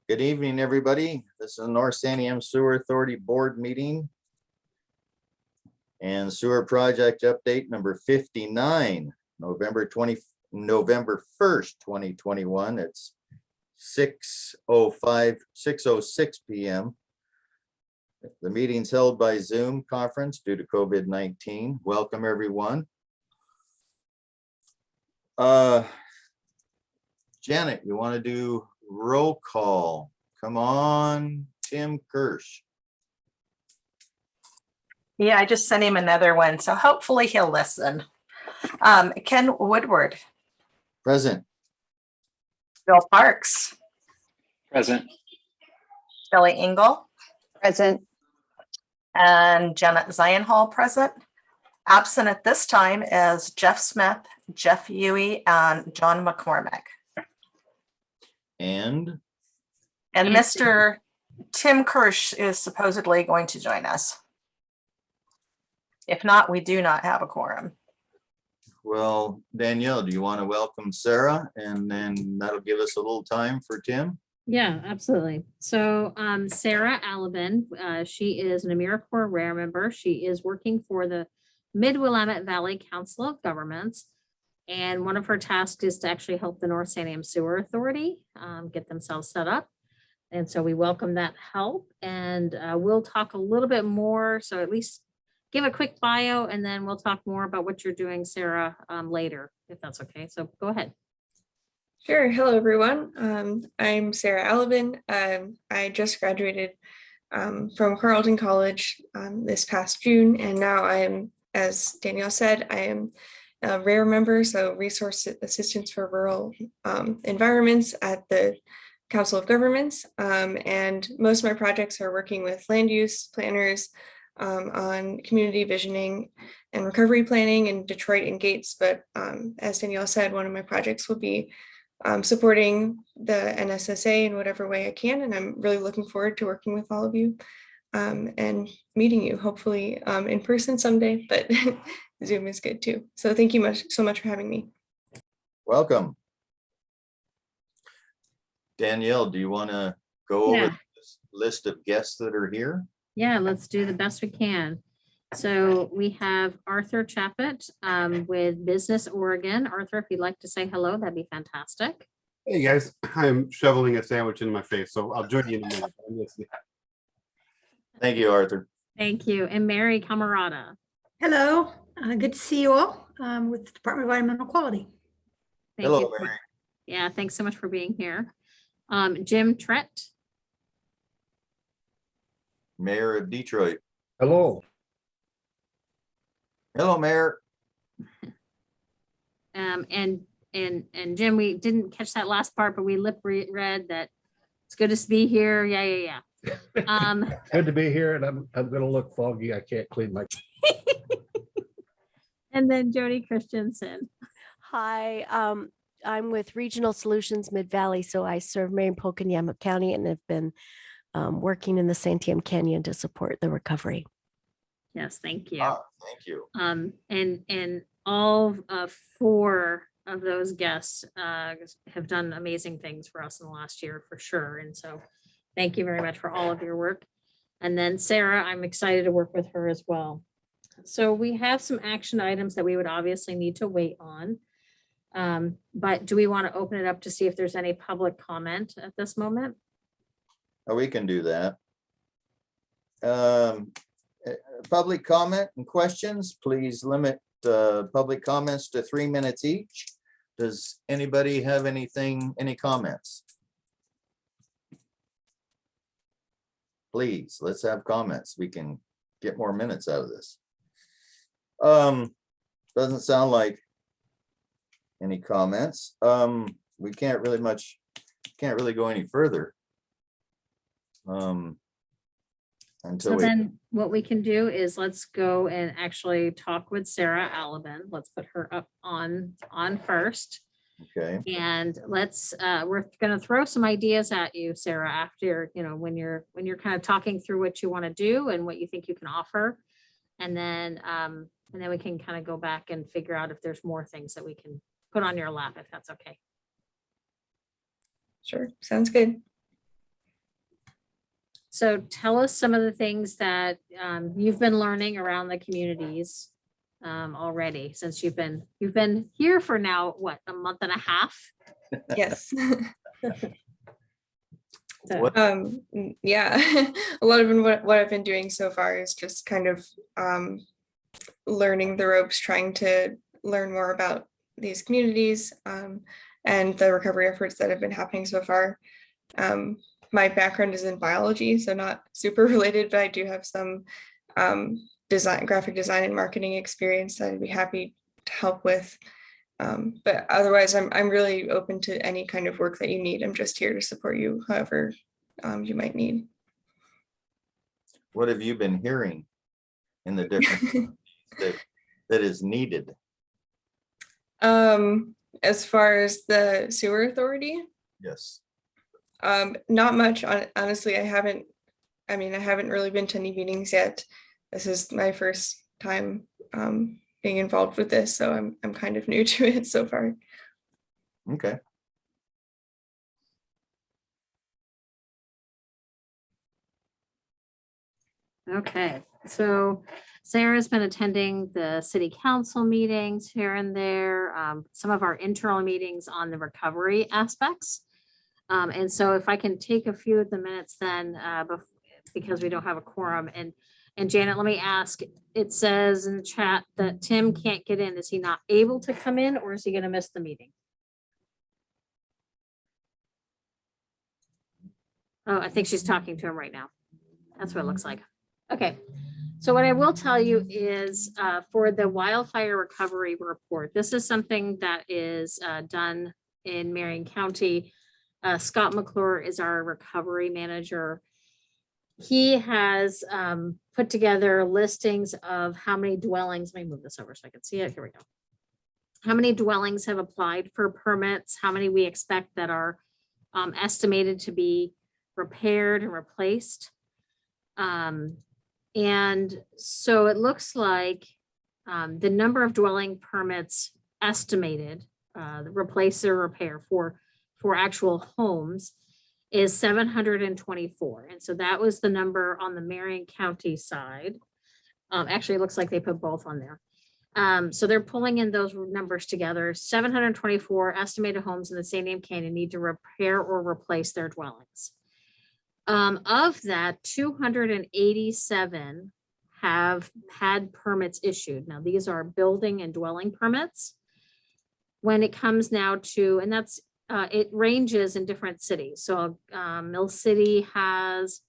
Good evening, everybody. This is the North Santiam Sewer Authority Board meeting and sewer project update number 59, November 1st, 2021. It's 6:06 p.m. The meeting's held by Zoom conference due to COVID-19. Welcome, everyone. Janet, you want to do roll call? Come on, Tim Kirsch. Yeah, I just sent him another one, so hopefully he'll listen. Ken Woodward. Present. Bill Parks. Present. Shelley Engel. Present. And Janet Zionhall present. Absent at this time is Jeff Smith, Jeff Huey, and John McCormick. And Mr. Tim Kirsch is supposedly going to join us. If not, we do not have a quorum. well, Danielle, do you want to welcome Sarah? And then that'll give us a little time for Tim. Yeah, absolutely. So Sarah Allaben, she is an AmeriCorps RARE member. She is working for the Mid-Willamette Valley Council of Governments. And one of her tasks is to actually help the North Santiam Sewer Authority get themselves set up. And so we welcome that help, and we'll talk a little bit more. So at least give a quick bio, and then we'll talk more about what you're doing, Sarah, later, if that's okay. So go ahead. Sure. Hello, everyone. I'm Sarah Allaben. I just graduated from Carleton College this past June, and now I'm, as Danielle said, I am a RARE member, so Resource Assistance for Rural Environments at the Council of Governments. And most of my projects are working with land use planners on community visioning and recovery planning in Detroit and Gates. But as Danielle said, one of my projects will be supporting the NSSA in whatever way I can. And I'm really looking forward to working with all of you and meeting you, hopefully in person someday, but Zoom is good too. So thank you so much for having me. Welcome. Danielle, do you want to go over this list of guests that are here? Yeah, let's do the best we can. So we have Arthur Chappett with Business Oregon. Arthur, if you'd like to say hello, that'd be fantastic. Hey guys, I'm shoveling a sandwich in my face, so I'll join you in a minute. I'm listening. Thank you, Arthur. Thank you. And Mary Camarada. Hello, good to see you all with the Department of Environmental Quality. Thank Hello, you. Mary. Yeah, thanks so much for being here. Jim Trett. Mayor of Detroit. Hello. Hello, Mayor. And Jim, we didn't catch that last part, but we lip read that it's good to be here. Yeah. Good to be here, and I'm gonna look foggy. I can't clean my. And then Jody Christensen. Hi, I'm with Regional Solutions Mid-Valley, so I serve Marion-Polk and Yamhill County, and have been working in the Santiam Canyon to support the recovery. Yes, thank you. Thank you. And all four of those guests have done amazing things for us in the last year, for sure. And so thank you very much for all of your work. And then Sarah, I'm excited to work with her as well. So we have some action items that we would obviously need to wait on. But do we want to open it up to see if there's any public comment at this moment? Oh, we can do that. Public comment and questions, please limit public comments to 3 minutes each. Does anybody have any comments? Please, let's have comments. We can get more minutes out of this. Doesn't sound like any comments. We can't really go any further. So then what we can do is let's go and actually talk with Sarah Allaben. Let's put her up on first. Okay. And let's we're going to throw some ideas at you, Sarah, after, when you're kind of talking through what you want to do and what you think you can offer. And then we can kind of go back and figure out if there's more things that we can put on your lap, if that's okay. Sure, sounds good. So tell us some of the things that you've been learning around the communities already, since you've been here for now, what, a month and a half? Yes. So, Yeah, a lot of what I've been doing so far is just kind of learning the ropes, trying to learn more about these communities and the recovery efforts that have been happening so far. My background is in biology, so not super related, but I do have some graphic design and marketing experience that I'd be happy to help with. But otherwise, I'm really open to any kind of work that you need. I'm just here to support you however you might need. What have you been hearing in the different that is needed? As far as the sewer authority, Yes. not much. Honestly, I haven't really been to any meetings yet. This is my first time being involved with this, so I'm kind of new to it so far. Okay. okay, so Sarah's been attending the city council meetings here and there, some of our internal meetings on the recovery aspects. And so if I can take a few of the minutes then, because we don't have a quorum, and Janet, let me ask, it says in the chat that Tim can't get in. Is he not able to come in, or is he gonna miss the meeting? Oh, I think she's talking to him right now. That's what it looks like. Okay, so what I will tell you is for the wildfire recovery report, this is something that is done in Marion County. Scott McClure is our recovery manager. He has put together listings of how many dwellings, let me move this over so I can see it. Here we go. How many dwellings have applied for permits, how many we expect that are estimated to be repaired and replaced. And so it looks like the number of dwelling permits estimated, replace or repair for actual homes is 724. And so that was the number on the Marion County side. Actually, it looks like they put both on there. So they're pulling in those numbers together. 724 estimated homes in the Santiam Canyon need to repair or replace their dwellings. Of that, 287 have had permits issued. Now, these are building and dwelling permits. When it comes now to, and that's, it ranges in different cities. So Mill City has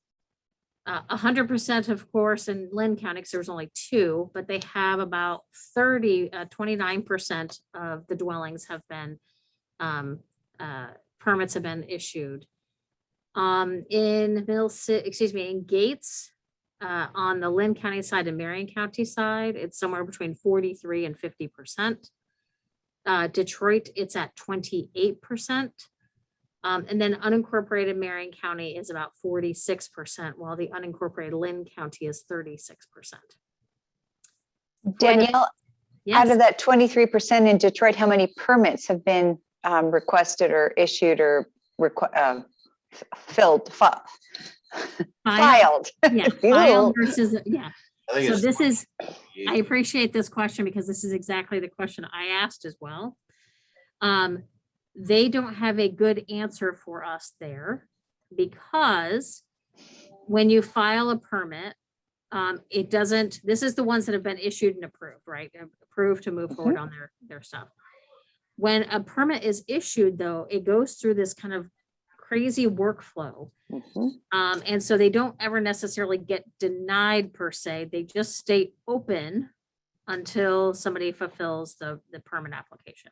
100%, of course, in Lynn County, because there was only 2, but they have about 29% of the dwellings have been, permits have been issued. In Mill City, in Gates, on the Lynn County side and Marion County side, it's somewhere between 43 and 50%. Detroit, it's at 28%. And then unincorporated Marion County is about 46%, while the unincorporated Lynn County is 36%. Danielle, Yes. out of that 23% in Detroit, how many permits have been requested or issued or filed? Yeah, Ew. filed versus, yeah. I think So it's this is, 28. I appreciate this question because this is exactly the question I asked as well. They don't have a good answer for us there because when you file a permit, it doesn't, this is the ones that have been issued and approved, right? Approved to move forward on their stuff. When a permit is issued though, it goes through this kind of crazy workflow. And so they don't ever necessarily get denied per se. They just stay open until somebody fulfills the permit application.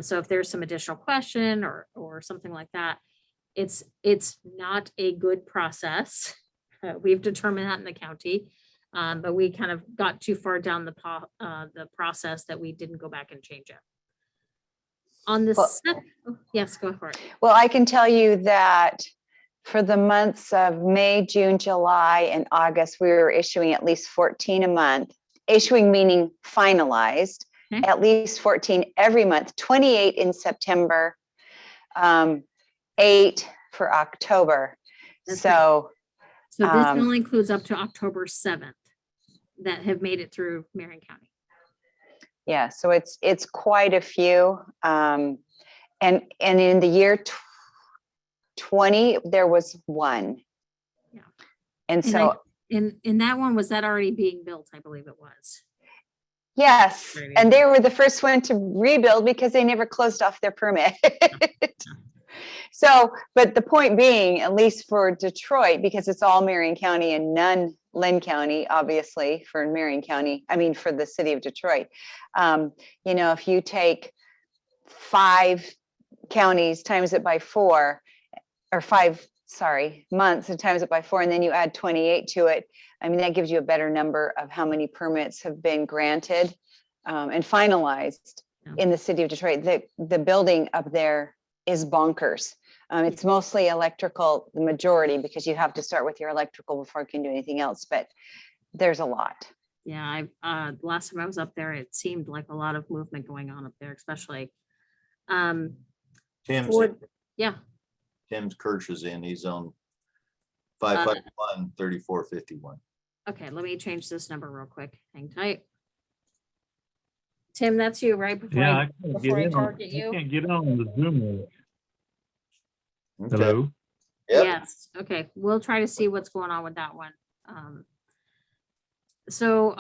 So if there's some additional question or something like that, it's not a good process. We've determined that in the county, but we kind of got too far down the process that we didn't go back and change it. On the yes, go for it. Well, I can tell you that for the months of May, June, July, and August, we were issuing at least 14 a month. Issuing meaning finalized, at least 14 every month, 28 in September, 8 for October. That's so So this Um, only includes up to October 7th that have made it through Marion County. Yeah, so it's quite a few. And in the year 20, there was one. Yeah. And And so, in that one, was that already being built? I believe it was. yes, Already. and they were the first one to rebuild because they never closed off their permit. So, but the point being, at least for Detroit, because it's all Marion County and none Lynn County, obviously for Marion County, I mean, for the city of Detroit. You know, if you take 5 counties times it by 4, or 5, sorry, months and times it by 4, and then you add 28 to it, I mean, that gives you a better number of how many permits have been granted and finalized Yeah. in the city of Detroit. The building up there is bonkers. It's mostly electrical, the majority, because you have to start with your electrical before you can do anything else, but there's a lot. Yeah, last time I was up there, it seemed like a lot of movement going on up there, especially. Tim's, Yeah, Tim's Kirsch is in, he's on 551 3451. okay, let me change this number real quick. Hang tight. Tim, that's you, right? Before Yeah, I- I can't before I get in on, target I you. can't get on the Zoom link. Okay. Hello? Yep. Yes, okay, we'll try to see what's going on with that one. So,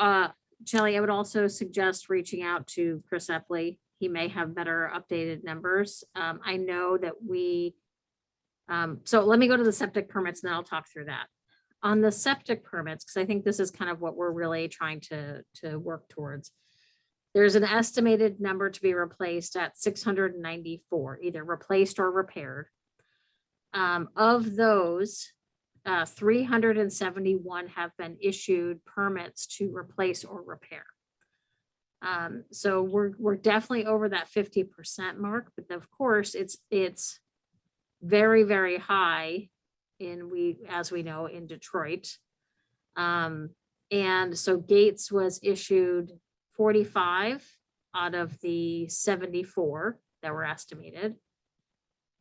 Shelley, I would also suggest reaching out to Chris Epley. He may have better updated numbers. I know that so let me go to the septic permits and then I'll talk through that. On the septic permits, because I think this is kind of what we're really trying to work towards. There's an estimated number to be replaced at 694, either replaced or repaired. Of those, 371 have been issued permits to replace or repair. So we're definitely over that 50% mark, but of course it's very, very high as we know, in Detroit. And so Gates was issued 45 out of the 74 that were estimated.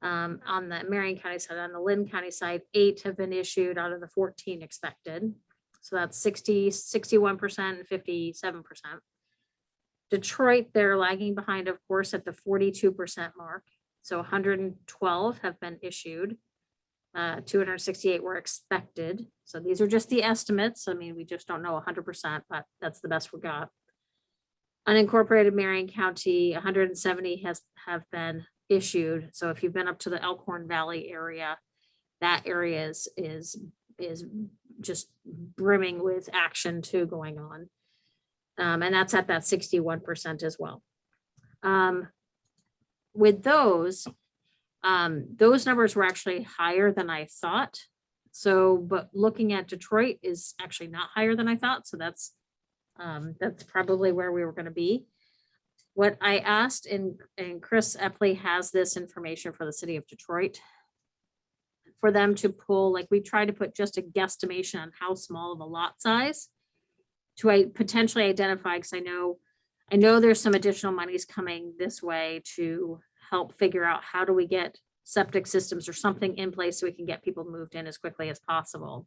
On the Marion County side, on the Lynn County side, 8 have been issued out of the 14 expected. So that's 61% and 57%. Detroit, they're lagging behind, of course, at the 42% mark. So 112 have been issued. 268 were expected. So these are just the estimates. I mean, we just don't know 100%, but that's the best we got. Unincorporated Marion County, 170 have been issued. So if you've been up to the Elkhorn Valley area, that area is just brimming with action too going on. And that's at that 61% as well. With those numbers were actually higher than I thought. So, but looking at Detroit is actually not higher than I thought. So that's probably where we were going to be. What I asked, and Chris Epley has this information for the city of Detroit, for them to pull, like we tried to put just a guesstimation on how small of a lot size to potentially identify, because I know there's some additional monies coming this way to help figure out how do we get septic systems or something in place so we can get people moved in as quickly as possible.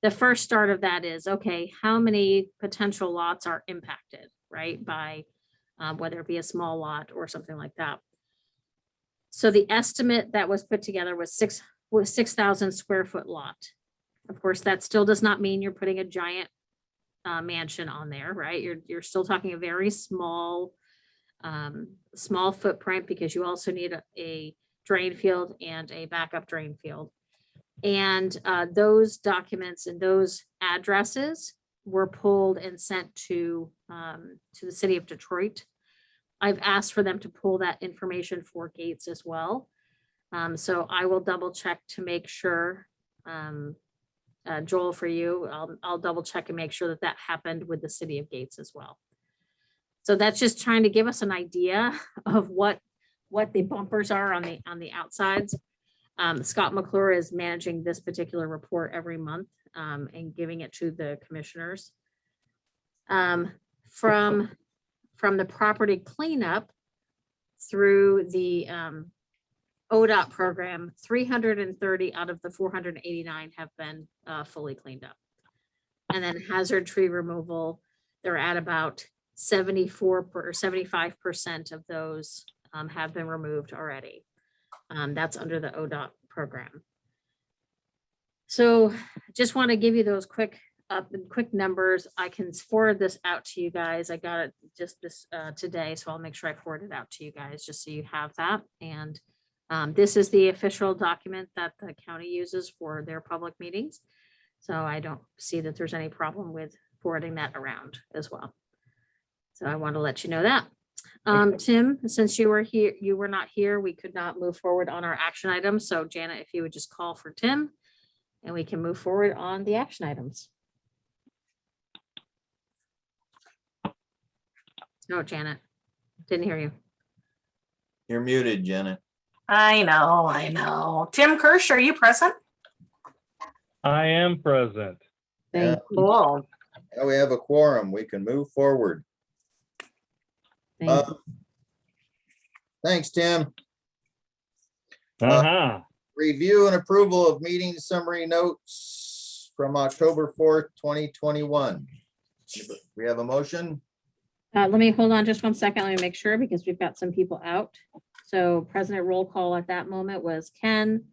The first start of that is, okay, how many potential lots are impacted, right, by whether it be a small lot or something like that. So the estimate that was put together was 6,000 square foot lot. Of course, that still does not mean you're putting a giant mansion on there, right? You're still talking a very small footprint, because you also need a drain field and a backup drain field. And those documents and those addresses were pulled and sent to the city of Detroit. I've asked for them to pull that information for Gates as well. So I will double check to make sure, Joel, for you, I'll double check and make sure that that happened with the city of Gates as well. So that's just trying to give us an idea of what the bumpers are on the outsides. Scott McClure is managing this particular report every month and giving it to the commissioners. From the property cleanup through the ODOT program, 330 out of the 489 have been fully cleaned up. And then hazard tree removal, they're at about 74 or 75% of those have been removed already. That's under the ODOT program. So just want to give you those quick numbers. I can forward this out to you guys. I got it just this today, so I'll make sure I forward it out to you guys just so you have that. And this is the official document that the county uses for their public meetings. So I don't see that there's any problem with forwarding that around as well. So I want to let you know that. Tim, since you were not here, we could not move forward on our action items. So Janet, if you would just call for Tim and we can move forward on the action items. No, Janet, didn't hear you. You're muted, Janet. I know. Tim Kirsch, are you present? I am present. Thank you. Cool. Now we have a quorum. We can move forward. Thank you. Thanks, Tim. Uh-huh. Review and approval of meeting summary notes from October 4th, 2021. We have a motion. Let me hold on just 1 second. Let me make sure because we've got some people out. So President roll call at that moment was Ken,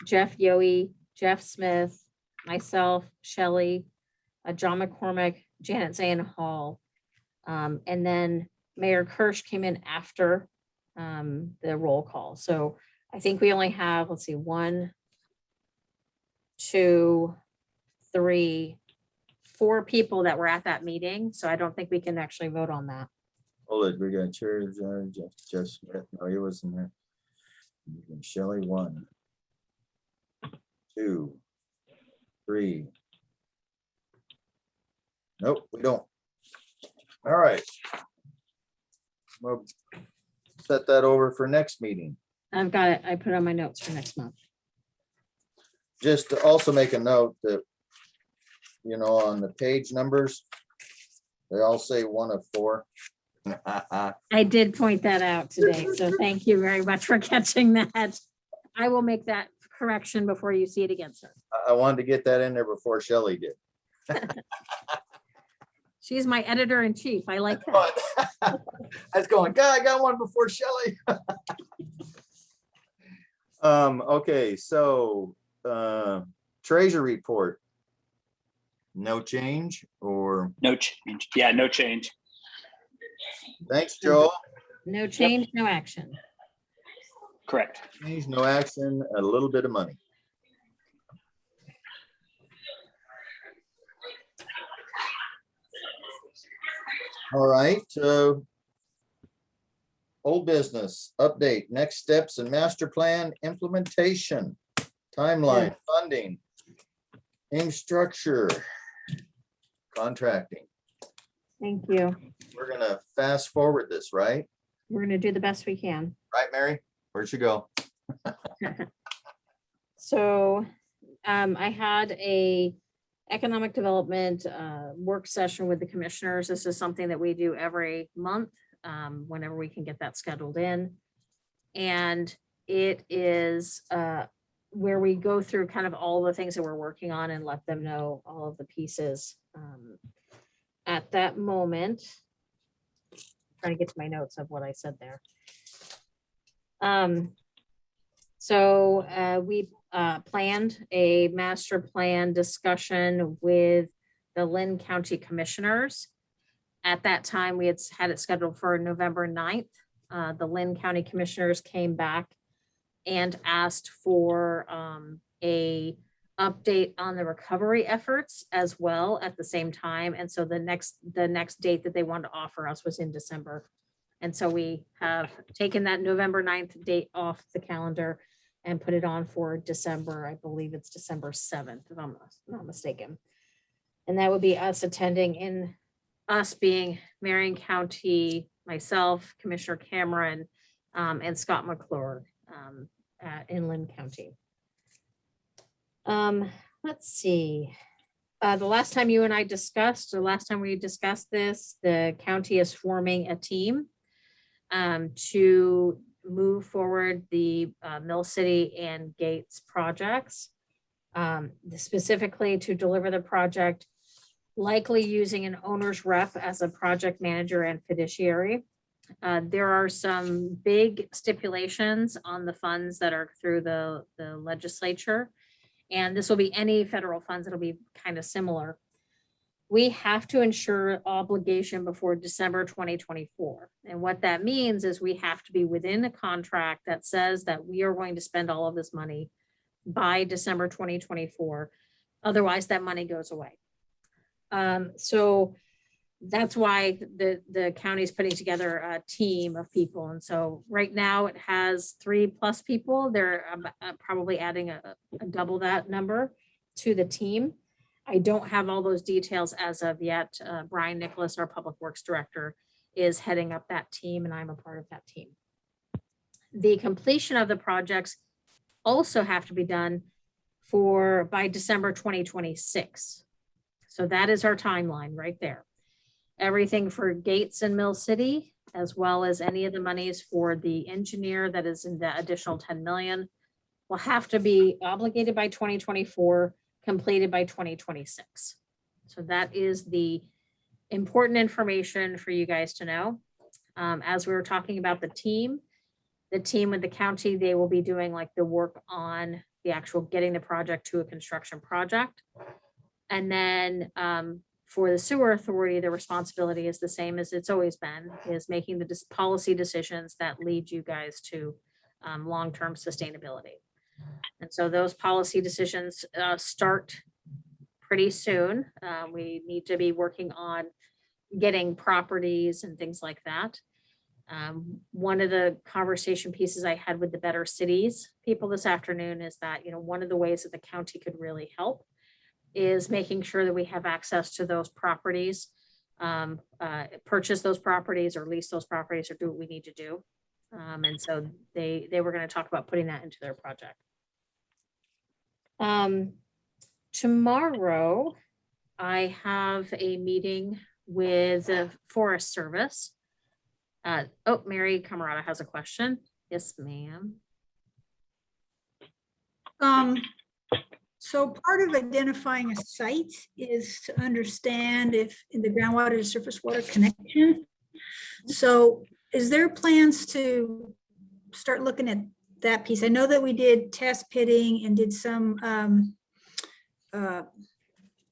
Jeff Yohe, Jeff Smith, myself, Shelley, John McCormick, Janet Zayan Hall. And then Mayor Kirsch came in after the roll call. So I think we only have, let's see, 1, 2, 3, 4 people that were at that meeting. So I don't think we can actually vote on that. Hold it, we got Chair Jeff Smith. No, he wasn't there. Shelley, 1, 2, 3. Nope, we don't. All right. We'll set that over for next meeting. I've got it. I put on my notes for next month. Just to also make a note that, you know, on the page numbers, they all say 1 of 4. I did point that out today. So thank you very much for catching that. I will make that correction before you see it again, sir. I wanted to get that in there before Shelley did. She's my editor in chief. I like that. I was going, God, I got one before Shelley. Okay, so treasure report. No change or? No change. Yeah, no change. Thanks, Joel. No change, no action. Correct. Change, no action, a little bit of money. All right, old business update, next steps and master plan implementation, timeline, funding, name structure, contracting. Thank you. We're gonna fast forward this, right? We're going to do the best we can. Right, Mary? Where'd you go? So I had a economic development work session with the commissioners. This is something that we do every month whenever we can get that scheduled in. And it is where we go through kind of all the things that we're working on and let them know all of the pieces. At that moment, trying to get to my notes of what I said there. So we planned a master plan discussion with the Lynn County Commissioners. At that time, we had it scheduled for November 9th. The Lynn County Commissioners came back and asked for a update on the recovery efforts as well at the same time. And so the next date that they wanted to offer us was in December. And so we have taken that November 9th date off the calendar and put it on for December. I believe it's December 7th, if I'm not mistaken. And that would be us attending, in us being Marion County, myself, Commissioner Cameron, and Scott McClure in Lynn County. Let's see. The last time you and I discussed, or last time we discussed this, the county is forming a team to move forward the Mill City and Gates projects. Specifically to deliver the project, likely using an owner's rep as a project manager and fiduciary. There are some big stipulations on the funds that are through the legislature. And this will be any federal funds, it'll be kind of similar. We have to ensure obligation before December 2024. And what that means is we have to be within a contract that says that we are going to spend all of this money by December 2024. Otherwise, that money goes away. So that's why the county is putting together a team of people. And so right now it has 3+ people. They're probably adding a double that number to the team. I don't have all those details as of yet. Brian Nicholas, our Public Works Director, is heading up that team, and I'm a part of that team. The completion of the projects also have to be done by December 2026. So that is our timeline right there. Everything for Gates and Mill City, as well as any of the monies for the engineer that is in the additional 10 million, will have to be obligated by 2024, completed by 2026. So that is the important information for you guys to know. As we were talking about the team with the county, they will be doing like the work on the actual getting the project to a construction project. And then for the sewer authority, the responsibility is the same as it's always been, is making the policy decisions that lead you guys to long-term sustainability. And so those policy decisions start pretty soon. We need to be working on getting properties and things like that. One of the conversation pieces I had with the Better Cities people this afternoon is that, one of the ways that the county could really help is making sure that we have access to those properties, purchase those properties or lease those properties or do what we need to do. And so they were going to talk about putting that into their project. Tomorrow, I have a meeting with the Forest Service. Mary Camarada has a question. Yes, ma'am. So part of identifying a site is to understand if in the groundwater to surface water connection. So is there plans to start looking at that piece? I know that we did test pitting and did some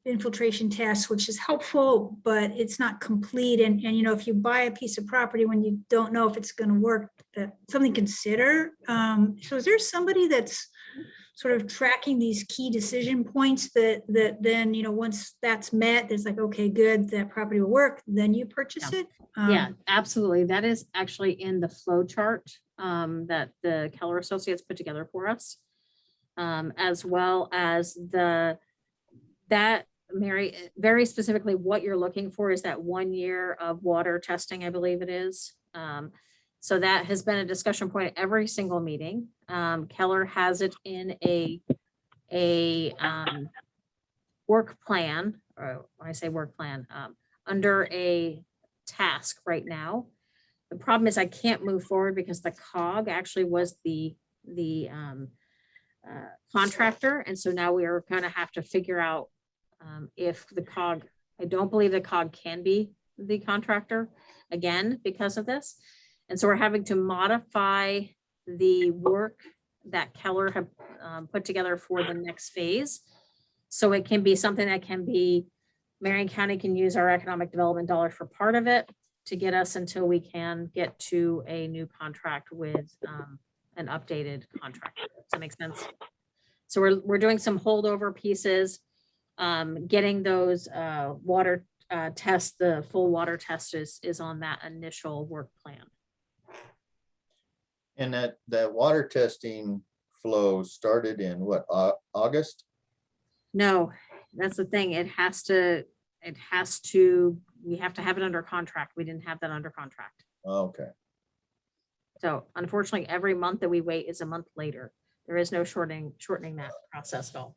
infiltration tests, which is helpful, but it's not complete. And if you buy a piece of property when you don't know if it's going to work, something to consider. So is there somebody that's sort of tracking these key decision points that then, once that's met, there's like, okay, good, that property will work, then you purchase it? Yeah, absolutely. That is actually in the flow chart that the Keller Associates put together for us, as well as that, Mary, very specifically what you're looking for is that 1 year of water testing, I believe it is. So that has been a discussion point at every single meeting. Keller has it in a work plan, or when I say work plan, under a task right now. The problem is I can't move forward because the COG actually was the contractor. And so now we are going to have to figure out if the COG, I don't believe the COG can be the contractor again because of this. And so we're having to modify the work that Keller have put together for the next phase. So it can be something that can be, Marion County can use our economic development dollars for part of it to get us until we can get to a new contract with an updated contract. Does that make sense? So we're doing some holdover pieces, getting those water tests, the full water test is on that initial work plan. And that water testing flow started in what, August? No, that's the thing. We have to have it under contract. We didn't have that under contract. Okay. So unfortunately, every month that we wait is a month later. There is no shortening that process at all.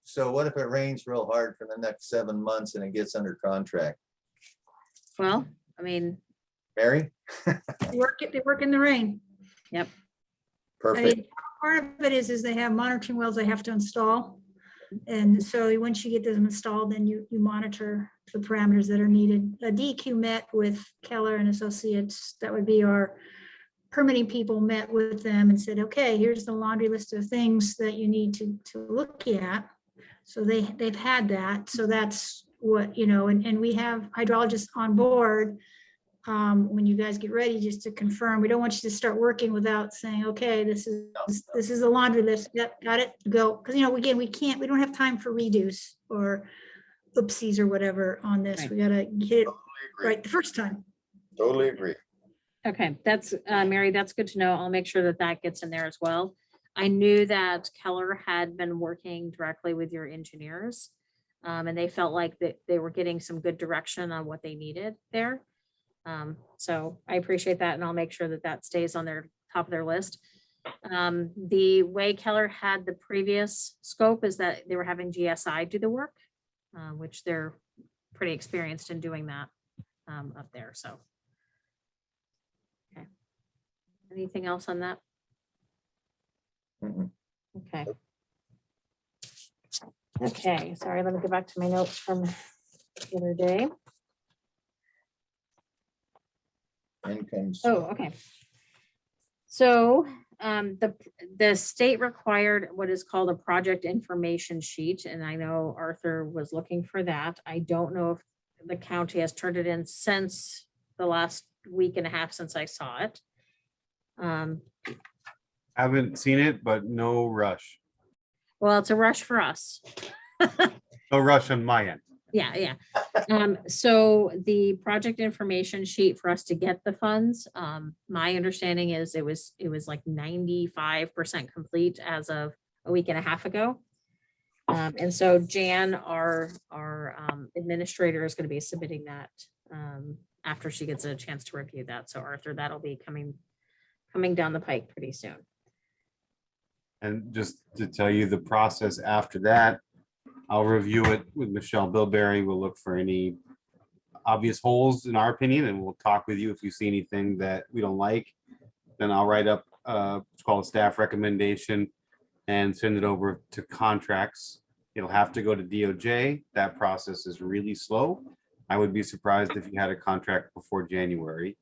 So what if it rains real hard for the next 7 months and it gets under contract? Well, I mean, Mary? They work in the rain. Yep. I Perfect. mean, part of it is they have monitoring wells they have to install. And so once you get them installed, then you monitor the parameters that are needed. DEQ met with Keller and Associates, that would be our permitting people, met with them and said, okay, here's the laundry list of things that you need to look at. So they've had that. So that's what, and we have hydrologists on board. When you guys get ready, just to confirm, we don't want you to start working without saying, okay, this is a laundry list. Yep, got it, go. Because, again, we don't have time for redos or oopsies or whatever on this. Right. We gotta get it right the first time. Totally agree. Okay, that's, Mary, that's good to know. I'll make sure that that gets in there as well. I knew that Keller had been working directly with your engineers, and they felt like that they were getting some good direction on what they needed there. So I appreciate that, and I'll make sure that that stays on their top of their list. The way Keller had the previous scope is that they were having GSI do the work, which they're pretty experienced in doing that up there, so. Okay. Anything else on that? Mhm. Okay. Okay, sorry, let me go back to my notes from the other day. Incomes. Oh, okay. So the state required what is called a project information sheet, and I know Arthur was looking for that. I don't know if the county has turned it in since the last week and a half since I saw it. Haven't seen it, but no rush. Well, it's a rush for us. No rush on my end. Yeah. So the project information sheet for us to get the funds, my understanding is it was like 95% complete as of a week and a half ago. And so Jan, our administrator, is going to be submitting that after she gets a chance to review that. So Arthur, that'll be coming down the pike pretty soon. And just to tell you the process after that, I'll review it with Michelle Bilberry. We'll look for any obvious holes in our opinion, and we'll talk with you if you see anything that we don't like. Then I'll write up it's called a staff recommendation and send it over to contracts. It'll have to go to DOJ. That process is really slow. I would be surprised if you had a contract before January.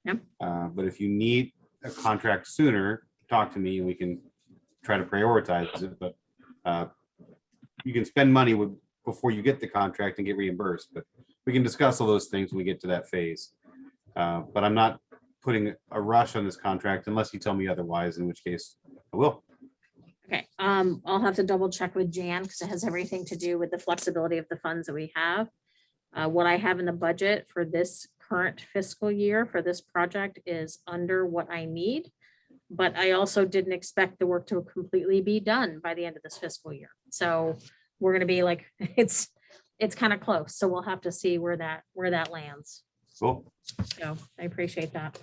Yep. But if you need a contract sooner, talk to me and we can try to prioritize it. But you can spend money before you get the contract and get reimbursed, but we can discuss all those things when we get to that phase. But I'm not putting a rush on this contract unless you tell me otherwise, in which case I will. Okay, I'll have to double check with Jan because it has everything to do with the flexibility of the funds that we have. What I have in the budget for this current fiscal year for this project is under what I need. But I also didn't expect the work to completely be done by the end of this fiscal year. So we're going to be like, it's kind of close. So we'll have to see where that lands. Cool. So I appreciate that.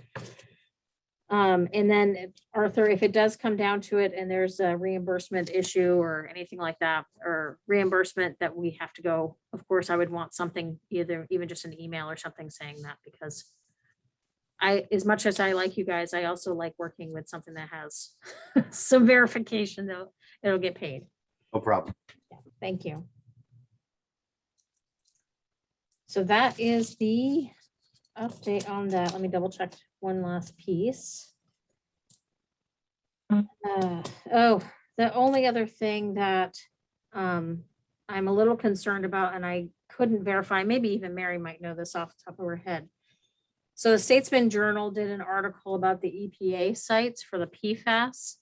And then Arthur, if it does come down to it and there's a reimbursement issue or anything like that, or reimbursement that we have to go, of course, I would want something, even just an email or something saying that, because as much as I like you guys, I also like working with something that has some verification though it'll get paid. No problem. Thank you. So that is the update on that. Let me double check one last piece. The only other thing that I'm a little concerned about, and I couldn't verify, maybe even Mary might know this off the top of her head. So the Statesman Journal did an article about the EPA sites for the PFAS.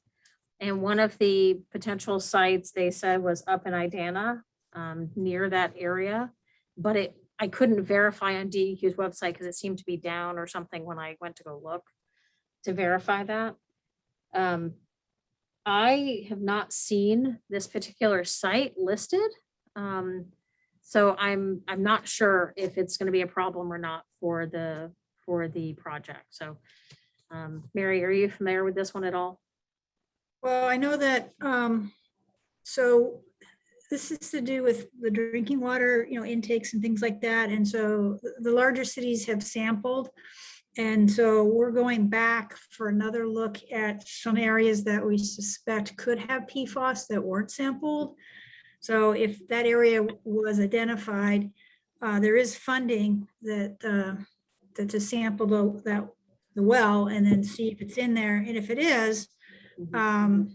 And one of the potential sites they said was up in Idana, near that area. But I couldn't verify on DEQ's website because it seemed to be down or something when I went to go look to verify that. I have not seen this particular site listed. So I'm not sure if it's going to be a problem or not for the project. So Mary, are you familiar with this one at all? Well, I know that, so this is to do with the drinking water, intakes and things like that. And so the larger cities have sampled And so we're going back for another look at some areas that we suspect could have PFAS that weren't sampled. So if that area was identified, there is funding that to sample the well and then see if it's in there. And if it is, then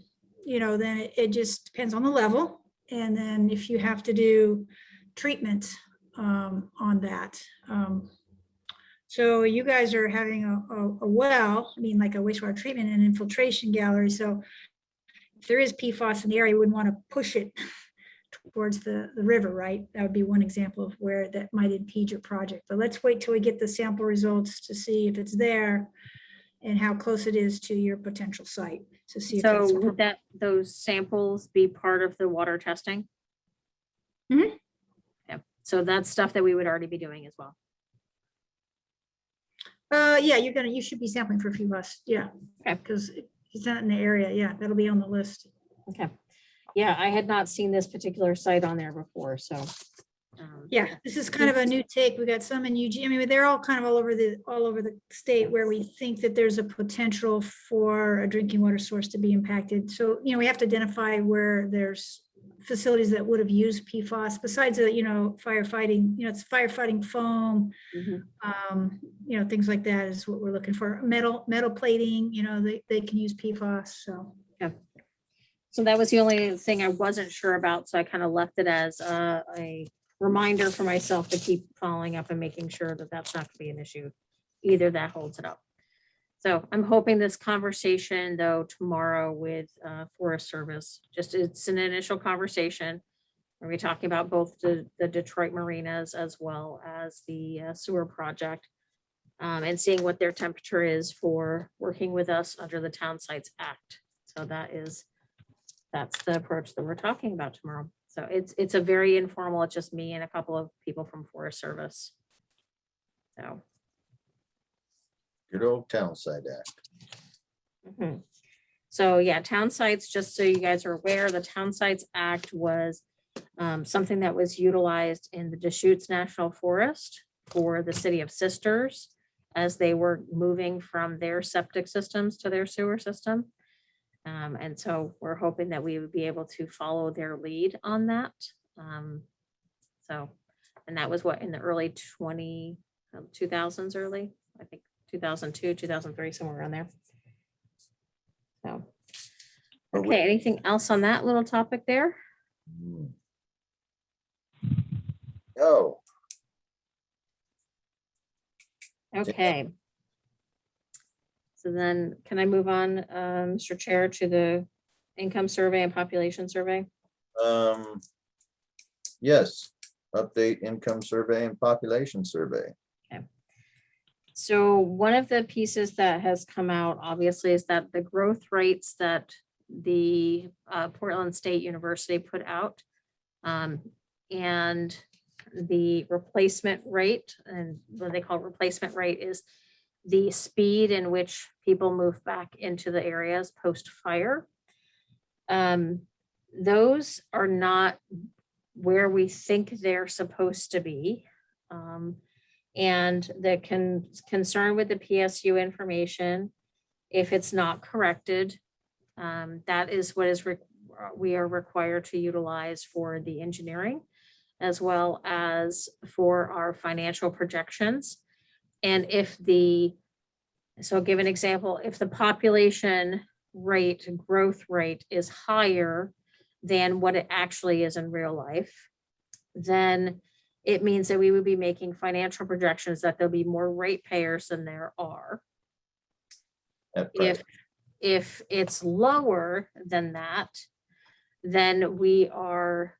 it just depends on the level. And then if you have to do treatment on that. So you guys are having a well, I mean, like a wastewater treatment and infiltration gallery. So if there is PFAS in the area, you wouldn't want to push it towards the river, right? That would be one example of where that might impede your project. But let's wait till we get the sample results to see if it's there and how close it is to your potential site to see if that's. So would those samples be part of the water testing? Mhm. Yeah, so that's stuff that we would already be doing as well. Yeah, you should be sampling for PFAS. Yeah. Okay. Because it's not in the area. Yeah, that'll be on the list. Okay. Yeah, I had not seen this particular site on there before, so. Yeah, this is kind of a new take. We got some in Eugene. I mean, they're all kind of all over the state where we think that there's a potential for a drinking water source to be impacted. So, we have to identify where there's facilities that would have used PFAS besides the, firefighting, it's firefighting foam, things like that is what we're looking for. Metal plating, they can use PFAS, so. Yeah. So that was the only thing I wasn't sure about. So I kind of left it as a reminder for myself to keep following up and making sure that that's not going to be an issue. Either that holds it up. So I'm hoping this conversation though tomorrow with Forest Service, it's an initial conversation. We're talking about both the Detroit marinas as well as the sewer project and seeing what their temperature is for working with us under the Town Sites Act. So that's the approach that we're talking about tomorrow. So it's a very informal, it's just me and a couple of people from Forest Service. So. Good old Town Site Act. So yeah, Town Sites, just so you guys are aware, the Town Sites Act was something that was utilized in the Deschutes National Forest for the city of Sisters as they were moving from their septic systems to their sewer system. And so we're hoping that we would be able to follow their lead on that. And that was what, in the early 2000s early, I think 2002, 2003, somewhere around there. So, okay, anything else on that little topic there? Oh, Okay. So then can I move on, Mr. Chair, to the income survey and population survey? yes, update income survey and population survey. Okay. So one of the pieces that has come out, obviously, is that the growth rates that the Portland State University put out and the replacement rate, and what they call replacement rate is the speed in which people move back into the areas post-fire. Those are not where we think they're supposed to be. And the concern with the PSU information, if it's not corrected, that is what we are required to utilize for the engineering, as well as for our financial projections. And so I'll give an example, if the population rate, growth rate is higher than what it actually is in real life, then it means that we would be making financial projections that there'll be more ratepayers than there are. If it's lower than that, then we are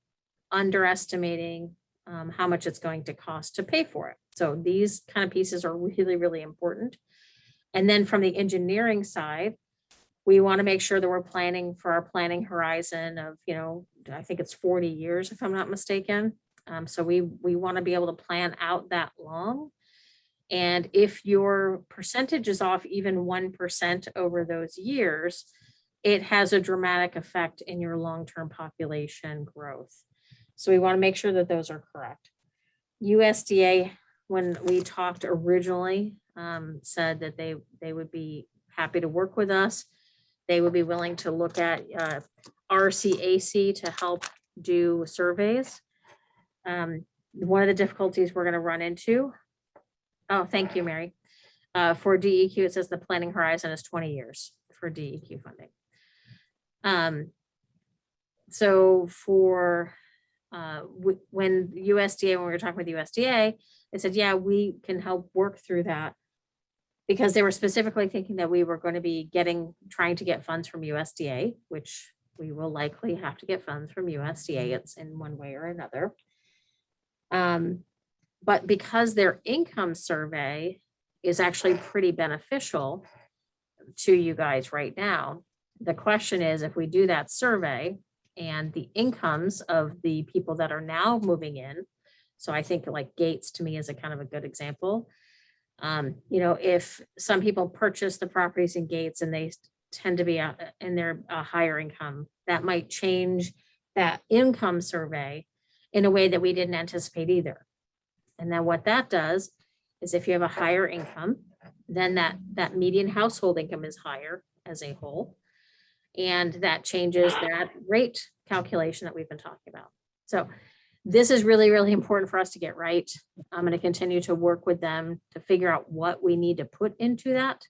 underestimating how much it's going to cost to pay for it. So these kind of pieces are really, really important. And then from the engineering side, we want to make sure that we're planning for our planning horizon of, I think it's 40 years, if I'm not mistaken. So we want to be able to plan out that long. And if your percentage is off even 1% over those years, it has a dramatic effect in your long-term population growth. So we want to make sure that those are correct. USDA when we talked originally, said that they would be happy to work with us. They would be willing to look at RCAC to help do surveys. One of the difficulties we're going to run into. Oh, thank you, Mary. For DEQ, it says the planning horizon is 20 years for DEQ funding. So for when USDA, when we were talking with USDA, they said, yeah, we can help work through that, because they were specifically thinking that we were going to be trying to get funds from USDA, which we will likely have to get funds from USDA. It's in one way or another. But because their income survey is actually pretty beneficial to you guys right now, the question is, if we do that survey and the incomes of the people that are now moving in, so I think like Gates to me is a kind of a good example. If some people purchase the properties in Gates and they tend to be in their higher income, that might change that income survey in a way that we didn't anticipate either. And then what that does is, if you have a higher income, then that median household income is higher as a whole. And that changes that rate calculation that we've been talking about. So this is really, really important for us to get right. I'm going to continue to work with them to figure out what we need to put into that.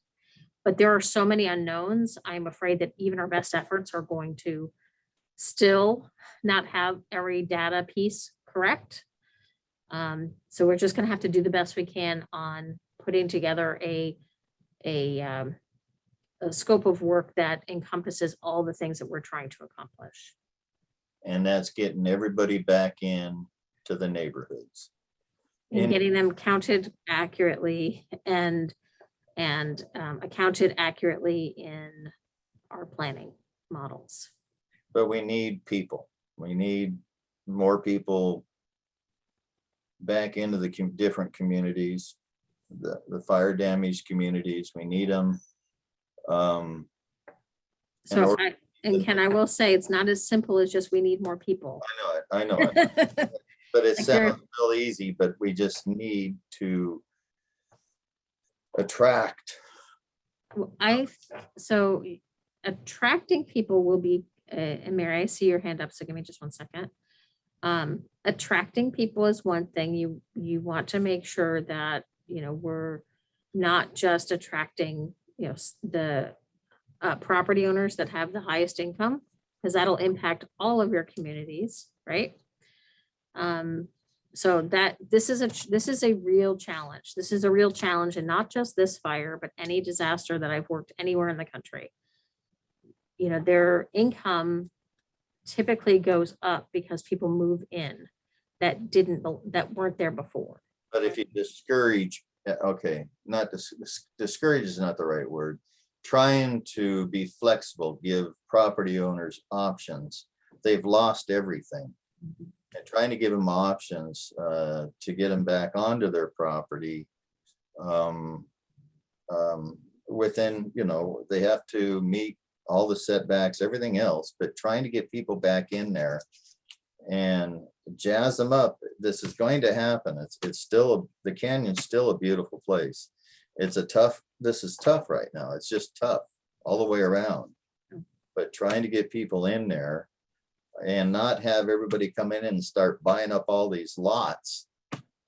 But there are so many unknowns. I'm afraid that even our best efforts are going to still not have every data piece correct. So we're just going to have to do the best we can on putting together a scope of work that encompasses all the things that we're trying to accomplish. And that's getting everybody back in to the neighborhoods. And getting them counted accurately and accounted accurately in our planning models. But we need people. We need more people back into the different communities, the fire damaged communities. We need them. So Ken, I will say, it's not as simple as just we need more people. I know it. But it sounds real easy, but we just need to attract. So attracting people will be, and Mary, I see your hand up, so give me just 1 second. Attracting people is one thing. You want to make sure that, we're not just attracting, the property owners that have the highest income, because that'll impact all of your communities, right? So that this is a real challenge. This is a real challenge, and not just this fire, but any disaster that I've worked anywhere in the country. Their income typically goes up because people move in that weren't there before. But if you discourage, okay, not discourage is not the right word. Trying to be flexible, give property owners options. They've lost everything. And trying to give them options to get them back onto their property within, they have to meet all the setbacks, everything else, but trying to get people back in there and jazz them up. This is going to happen. It's still, the canyon's still a beautiful place. This is tough right now. It's just tough all the way around. But trying to get people in there and not have everybody come in and start buying up all these lots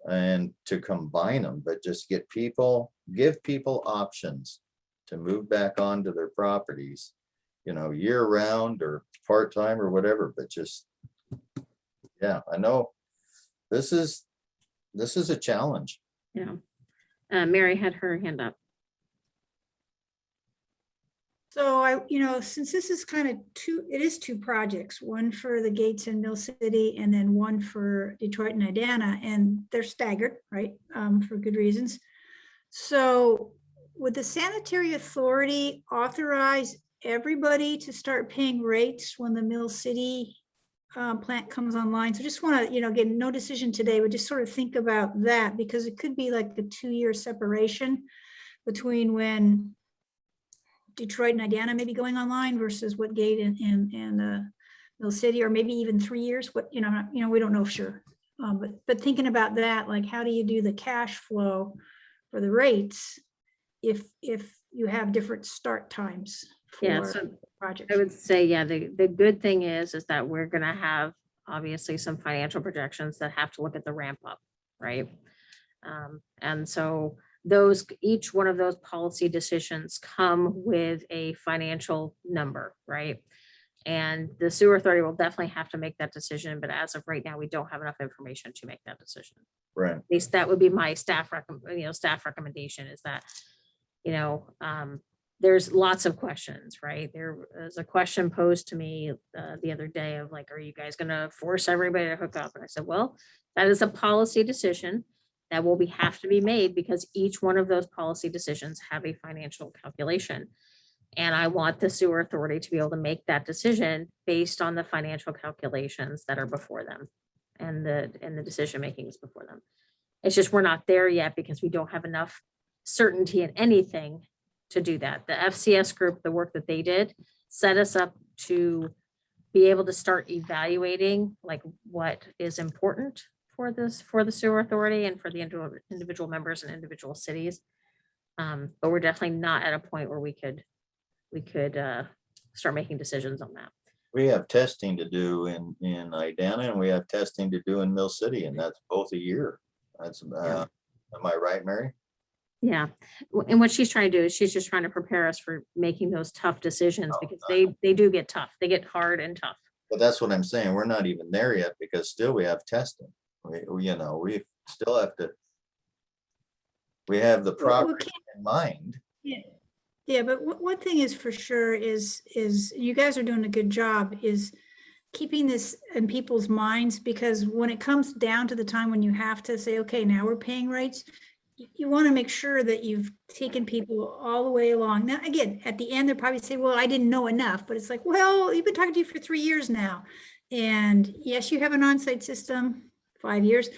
and to combine them, but just give people options to move back onto their properties, year round or part-time or whatever, but just, yeah, I know this is a challenge. Yeah. Mary had her hand up. So since this is kind of it is two projects, one for the Gates in Mill City and then one for Detroit and Adana, and they're staggered, right? For good reasons. So would the sanitary authority authorize everybody to start paying rates when the Mill City plant comes online? So just want to, get no decision today, but just sort of think about that, because it could be like the 2-year separation between when Detroit and Adana may be going online versus what Gate and Mill City, or maybe even 3 years. What we don't know for sure. But thinking about that, like, how do you do the cash flow for the rates if you have different start times Yeah, for so projects? I would say, yeah, the good thing is that we're gonna have obviously some financial projections that have to look at the ramp up, right? And so each one of those policy decisions come with a financial number, right? And the sewer authority will definitely have to make that decision, but as of right now, we don't have enough information to make that decision. Right. At least that would be my staff recommendation is that, there's lots of questions, right? There was a question posed to me the other day of like, are you guys gonna force everybody to hook up? And I said, well, that is a policy decision that will have to be made because each one of those policy decisions have a financial calculation. And I want the sewer authority to be able to make that decision based on the financial calculations that are before them and the decision making is before them. It's just, we're not there yet because we don't have enough certainty in anything to do that. The FCS group, the work that they did, set us up to be able to start evaluating like what is important for the sewer authority and for the individual members and individual cities. But we're definitely not at a point where we could start making decisions on that. We have testing to do in Idana, and we have testing to do in Mill City, and that's both a year. That's, am I right, Mary? Yeah, and what she's trying to do is she's just trying to prepare us for making those tough decisions because they do get tough. They get hard and tough. But that's what I'm saying. We're not even there yet because still we have testing. We still have to. We have the property in mind. Yeah, but one thing is for sure is you guys are doing a good job is keeping this in people's minds, because when it comes down to the time when you have to say, okay, now we're paying rates, you want to make sure that you've taken people all the way along. Now, again, at the end, they'll probably say, well, I didn't know enough, but it's like, well, you've been talking to you for 3 years now. And yes, you have an on-site system, 5 years.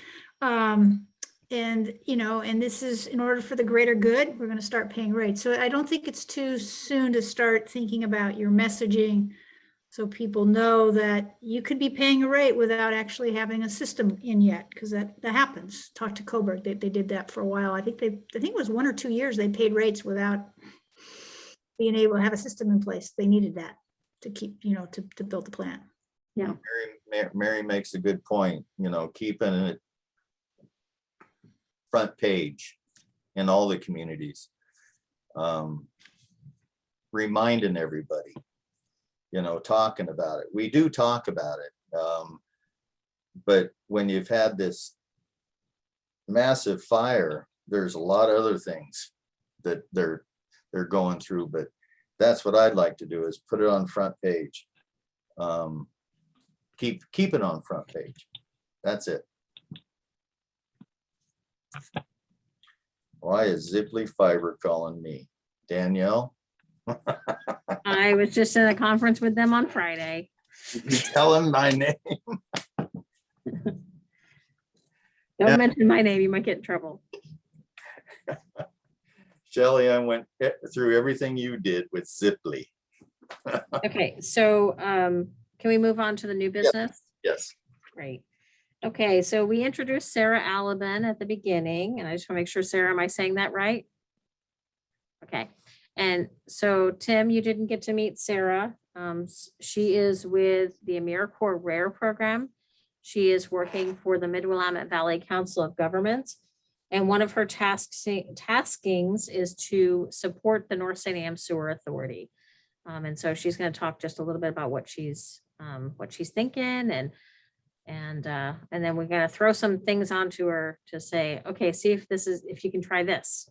And this is in order for the greater good, we're going to start paying rates. So I don't think it's too soon to start thinking about your messaging so people know that you could be paying a rate without actually having a system in yet, because that happens. Talk to Coburg, they did that for a while. I think it was 1 or 2 years they paid rates without being able to have a system in place. They needed that to keep, to build the plant. Yeah. Mary makes a good point, keeping it front page in all the communities. Reminding everybody, talking about it. We do talk about it. But when you've had this massive fire, there's a lot of other things that they're going through, but that's what I'd like to do is put it on front page. Keep it on front page. That's it. Why is Zipley Fiber calling me? Danielle? I was just in a conference with them on Friday. You tell him my name. Don't mention my name, you might get in trouble. Shelley, I went through everything you did with Zipley. Okay, so can we move on to the new business? Yes. Great. Okay, so we introduced Sarah Allaben at the beginning, and I just want to make sure, Sarah, am I saying that right? Okay, and so Tim, you didn't get to meet Sarah. She is with the AmeriCorps RARE program. She is working for the Mid-Willamette Valley Council of Governments, and one of her taskings is to support the North Santiam Sewer Authority. And so she's going to talk just a little bit about what she's thinking, and then we're going to throw some things onto her to say, okay, see if you can try this.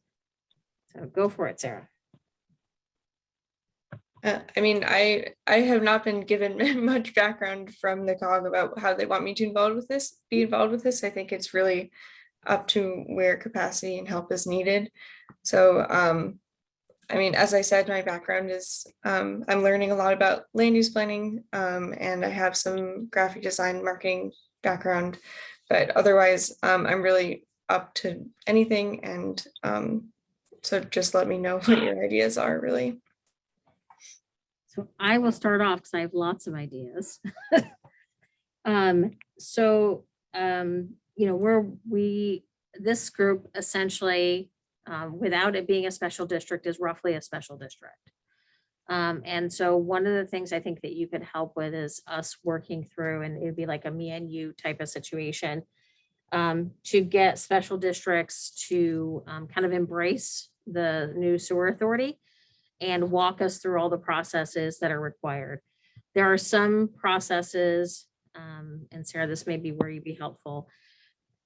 So go for it, Sarah. I have not been given much background from the COG about how they want me to be involved with this. I think it's really up to where capacity and help is needed. So, as I said, my background is I'm learning a lot about land use planning, and I have some graphic design marketing background, but otherwise I'm really up to anything. And so just let me know what your ideas are, really. So I will start off because I have lots of ideas. So you know, this group essentially, without it being a special district, is roughly a special district. And so one of the things I think that you could help with is us working through, and it'd be like a me and you type of situation, to get special districts to kind of embrace the new sewer authority and walk us through all the processes that are required. There are some processes, and Sarah, this may be where you'd be helpful.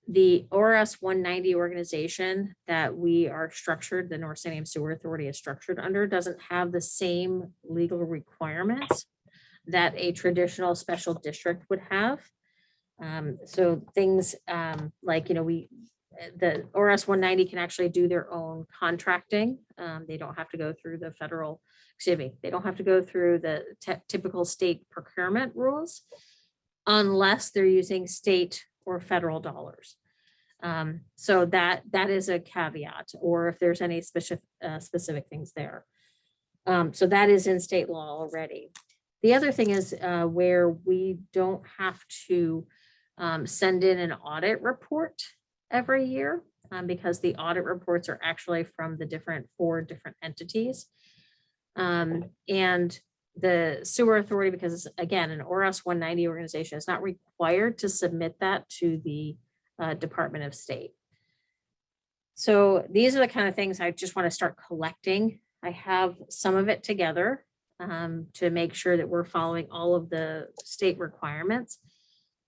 The ORS 190 organization that we are structured, the North Santiam Sewer Authority is structured under, doesn't have the same legal requirements that a traditional special district would have. So things like, you know, the ORS 190 can actually do their own contracting. They don't have to go through the federal, excuse me, they don't have to go through the typical state procurement rules unless they're using state or federal dollars. So that is a caveat, or if there's any specific things there. So that is in state law already. The other thing is where we don't have to send in an audit report every year, because the audit reports are actually from the 4 different entities. And the sewer authority, because it's, again, an ORS 190 organization, is not required to submit that to the Department of State. So these are the kind of things I just want to start collecting. I have some of it together to make sure that we're following all of the state requirements.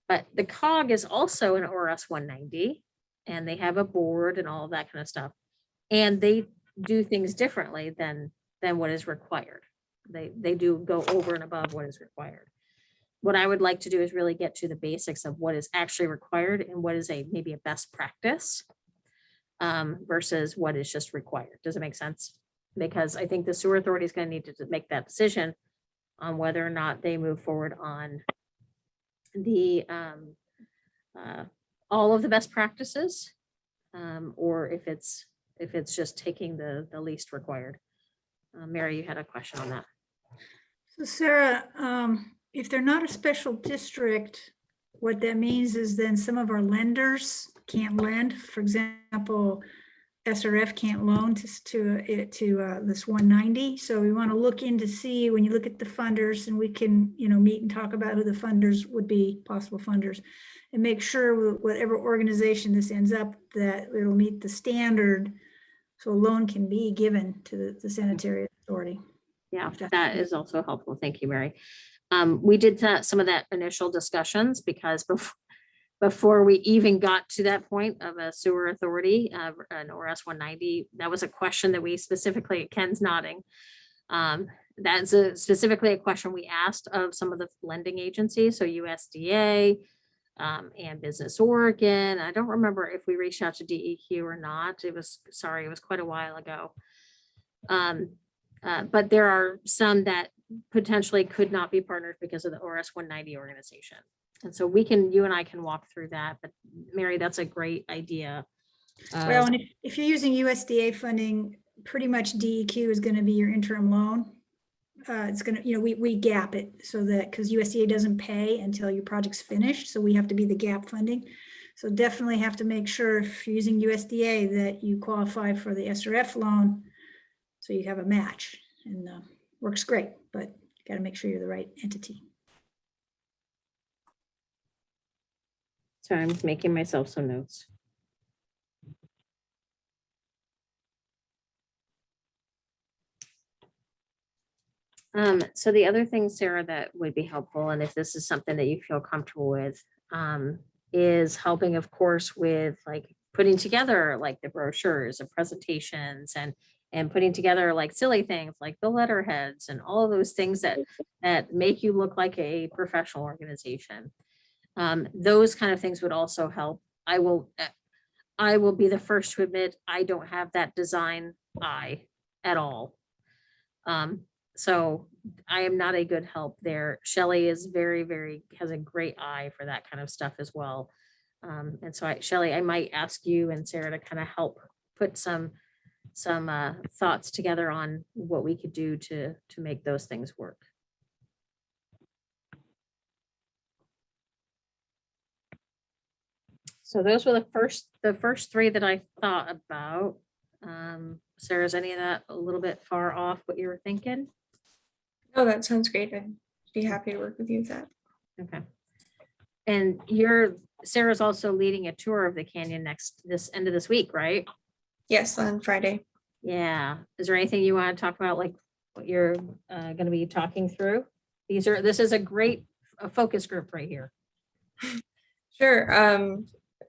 But the COG is also an ORS 190, and they have a board and all of that kind of stuff. And they do things differently than what is required. They do go over and above what is required. What I would like to do is really get to the basics of what is actually required and what is maybe a best practice versus what is just required. Does it make sense? Because I think the sewer authority is going to need to make that decision on whether or not they move forward on the all of the best practices, or if it's just taking the least required. Mary, you had a question on that. So Sarah, if they're not a special district, what that means is then some of our lenders can't lend. For example, SRF can't loan to this 190. So we want to look in to see, when you look at the funders, and we can, you know, meet and talk about who the funders would be, possible funders, and make sure whatever organization this ends up, that it'll meet the standard, so a loan can be given to the sanitary authority. Yeah, that is also helpful. Thank you, Mary. We did some of that initial discussions because before we even got to that point of a sewer authority, an ORS 190, that was a question that we specifically, Ken's nodding. That's specifically a question we asked of some of the lending agencies, so USDA and Business Oregon. I don't remember if we reached out to DEQ or not. It was quite a while ago. But there are some that potentially could not be partners because of the ORS 190 organization. And so you and I can walk through that. But Mary, that's a great idea. Well, and if you're using USDA funding, pretty much DEQ is going to be your interim loan. It's going to, you know, we gap it so that, because USDA doesn't pay until your project's finished. So we have to be the gap funding. So definitely have to make sure, if you're using USDA, that you qualify for the SRF loan, so you have a match. And works great, but you got to make sure you're the right entity. So I'm making myself some notes. So the other thing, Sarah, that would be helpful, and if this is something that you feel comfortable with, is helping, of course, with like putting together like the brochures and presentations, and putting together like silly things like the letterheads and all of those things that make you look like a professional organization. Those kind of things would also help. I will be the first to admit I don't have that design eye at all. So I am not a good help there. Shelley is has a great eye for that kind of stuff as well. And so Shelley, I might ask you and Sarah to kind of help put some thoughts together on what we could do to make those things work. So those were the first three that I thought about. Sarah, is any of that a little bit far off what you were thinking? Oh, that sounds great. I'd be happy to work with you with that. Okay. And Sarah's also leading a tour of the canyon this end of this week, right? Yes, on Friday. Yeah. Is there anything you want to talk about, like what you're going to be talking through? This is a great focus group right here. Sure.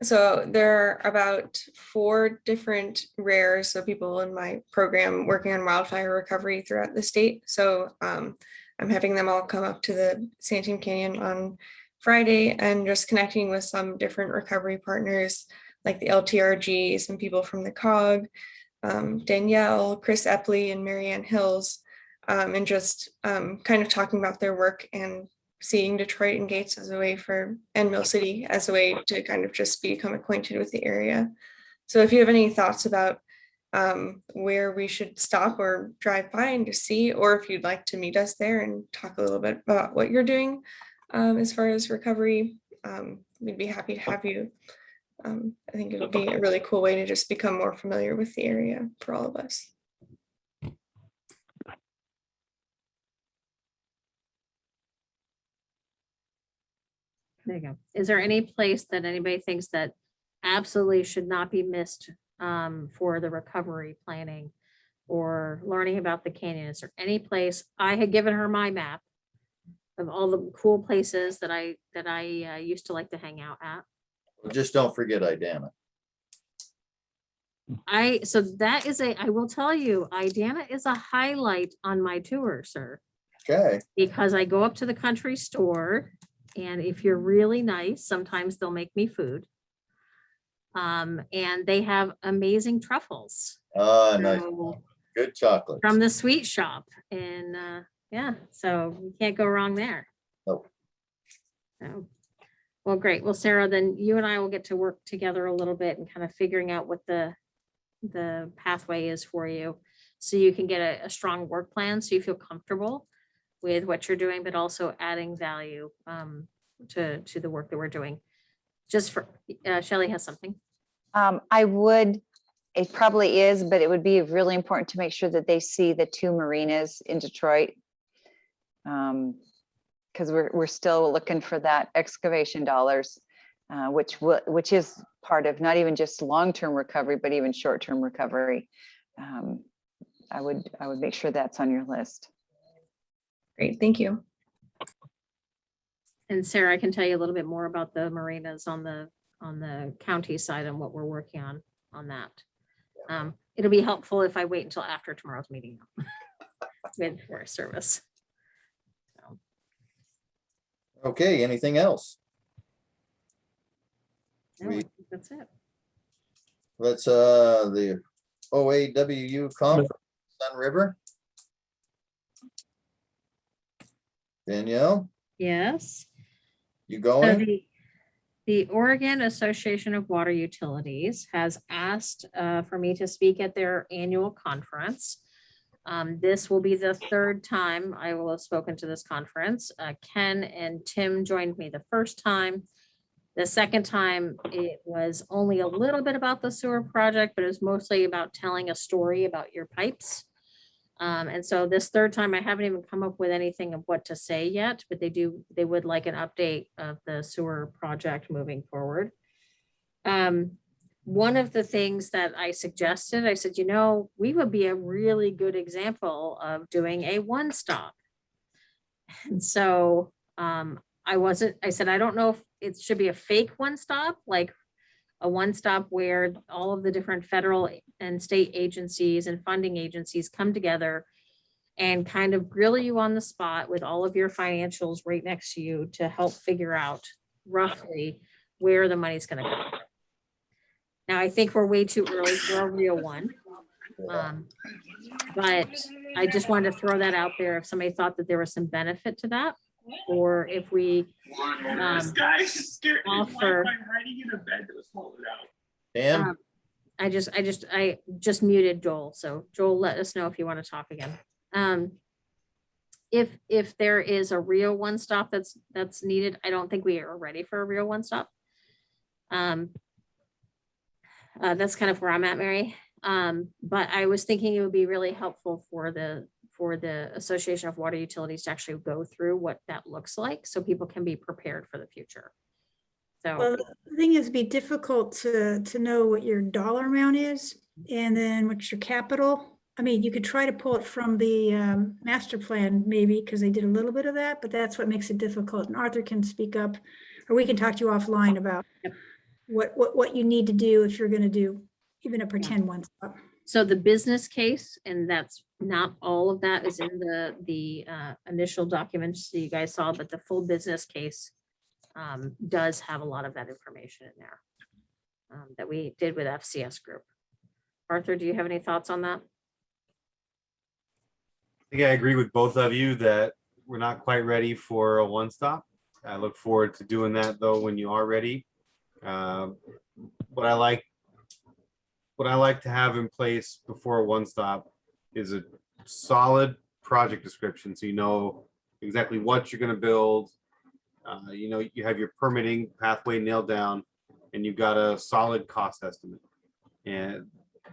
So there are about 4 different rares, so people in my program working on wildfire recovery throughout the state. So I'm having them all come up to the Santiam Canyon on Friday and just connecting with some different recovery partners like the LTRG, some people from the COG, Danielle, Chris Epley, and Marianne Hills, and just kind of talking about their work and seeing Detroit and Gates as a way and Mill City as a way to kind of just become acquainted with the area. So if you have any thoughts about where we should stop or drive by and just see, or if you'd like to meet us there and talk a little bit about what you're doing as far as recovery, we'd be happy to have you. I think it would be a really cool way to just become more familiar with the area for all of us. There you go. Is there any place that anybody thinks that absolutely should not be missed for the recovery planning or learning about the canyon? Is there any place? I had given her my map of all the cool places that I used to like to hang out at. Just don't forget Idana. So that is I will tell you, Idana is a highlight on my tour, sir. Okay. Because I go up to the country store, and if you're really nice, sometimes they'll make me food. And they have amazing truffles. Nice. So, Good chocolate. from the sweet shop. And yeah, so you can't go wrong there. Nope. So, well, great. Well, Sarah, then you and I will get to work together a little bit and kind of figuring out what the pathway is for you, so you can get a strong work plan, so you feel comfortable with what you're doing, but also adding value to the work that we're doing. Just for Shelley has something. It probably is, but it would be really important to make sure that they see the 2 marinas in Detroit. Because we're still looking for that excavation dollars, which is part of not even just long-term recovery, but even short-term recovery. I would make sure that's on your list. Great, thank you. And Sarah, I can tell you a little bit more about the marinas on the county side and what we're working on that. It'll be helpful if I wait until after tomorrow's meeting with Forest Service. So. Okay, anything else? No, I think that's it. Let's the OAWU conference, Sun River. Danielle, Yes. you So going? the Oregon Association of Water Utilities has asked for me to speak at their annual conference. This will be the 3rd time I will have spoken to this conference. Ken and Tim joined me the first time. The second time, it was only a little bit about the sewer project, but it was mostly about telling a story about your pipes. And so this 3rd time, I haven't even come up with anything of what to say yet, but they would like an update of the sewer project moving forward. One of the things that I suggested, I said, we would be a really good example of doing a one-stop. And so I said, I don't know if it should be a fake one-stop, like a one-stop where all of the different federal and state agencies and funding agencies come together and kind of grill you on the spot with all of your financials right next to you to help figure out roughly where the money's going to come from. Now, I think we're way too early for a real one. But I just wanted to throw that out there if somebody thought that there was some benefit to that, or if we offer. Dan, I just muted Joel. So Joel, let us know if you want to talk again. If there is a real one-stop that's needed, I don't think we are ready for a real one-stop. that's kind of where I'm at, Mary. But I was thinking it would be really helpful for the Association of Water Utilities to actually go through what that looks like, so people can be prepared for the future. Well, So, the thing is, it'd be difficult to know what your dollar amount is and then what's your capital. I mean, you could try to pull it from the master plan maybe, because they did a little bit of that, but that's what makes it difficult. And Arthur can speak up, or we can talk to you offline about Yep. what you need to do if you're going to do even a pretend one stop. so the business case, and that's not all of that is in the initial documents that you guys saw, but the full business case does have a lot of that information in there that we did with FCS Group. Arthur, do you have any thoughts on that? I think I agree with both of you that we're not quite ready for a one-stop. I look forward to doing that though when you are ready. What I like to have in place before a one-stop is a solid project description, so you know exactly what you're going to build. You know, you have your permitting pathway nailed down, and you've got a solid cost estimate, and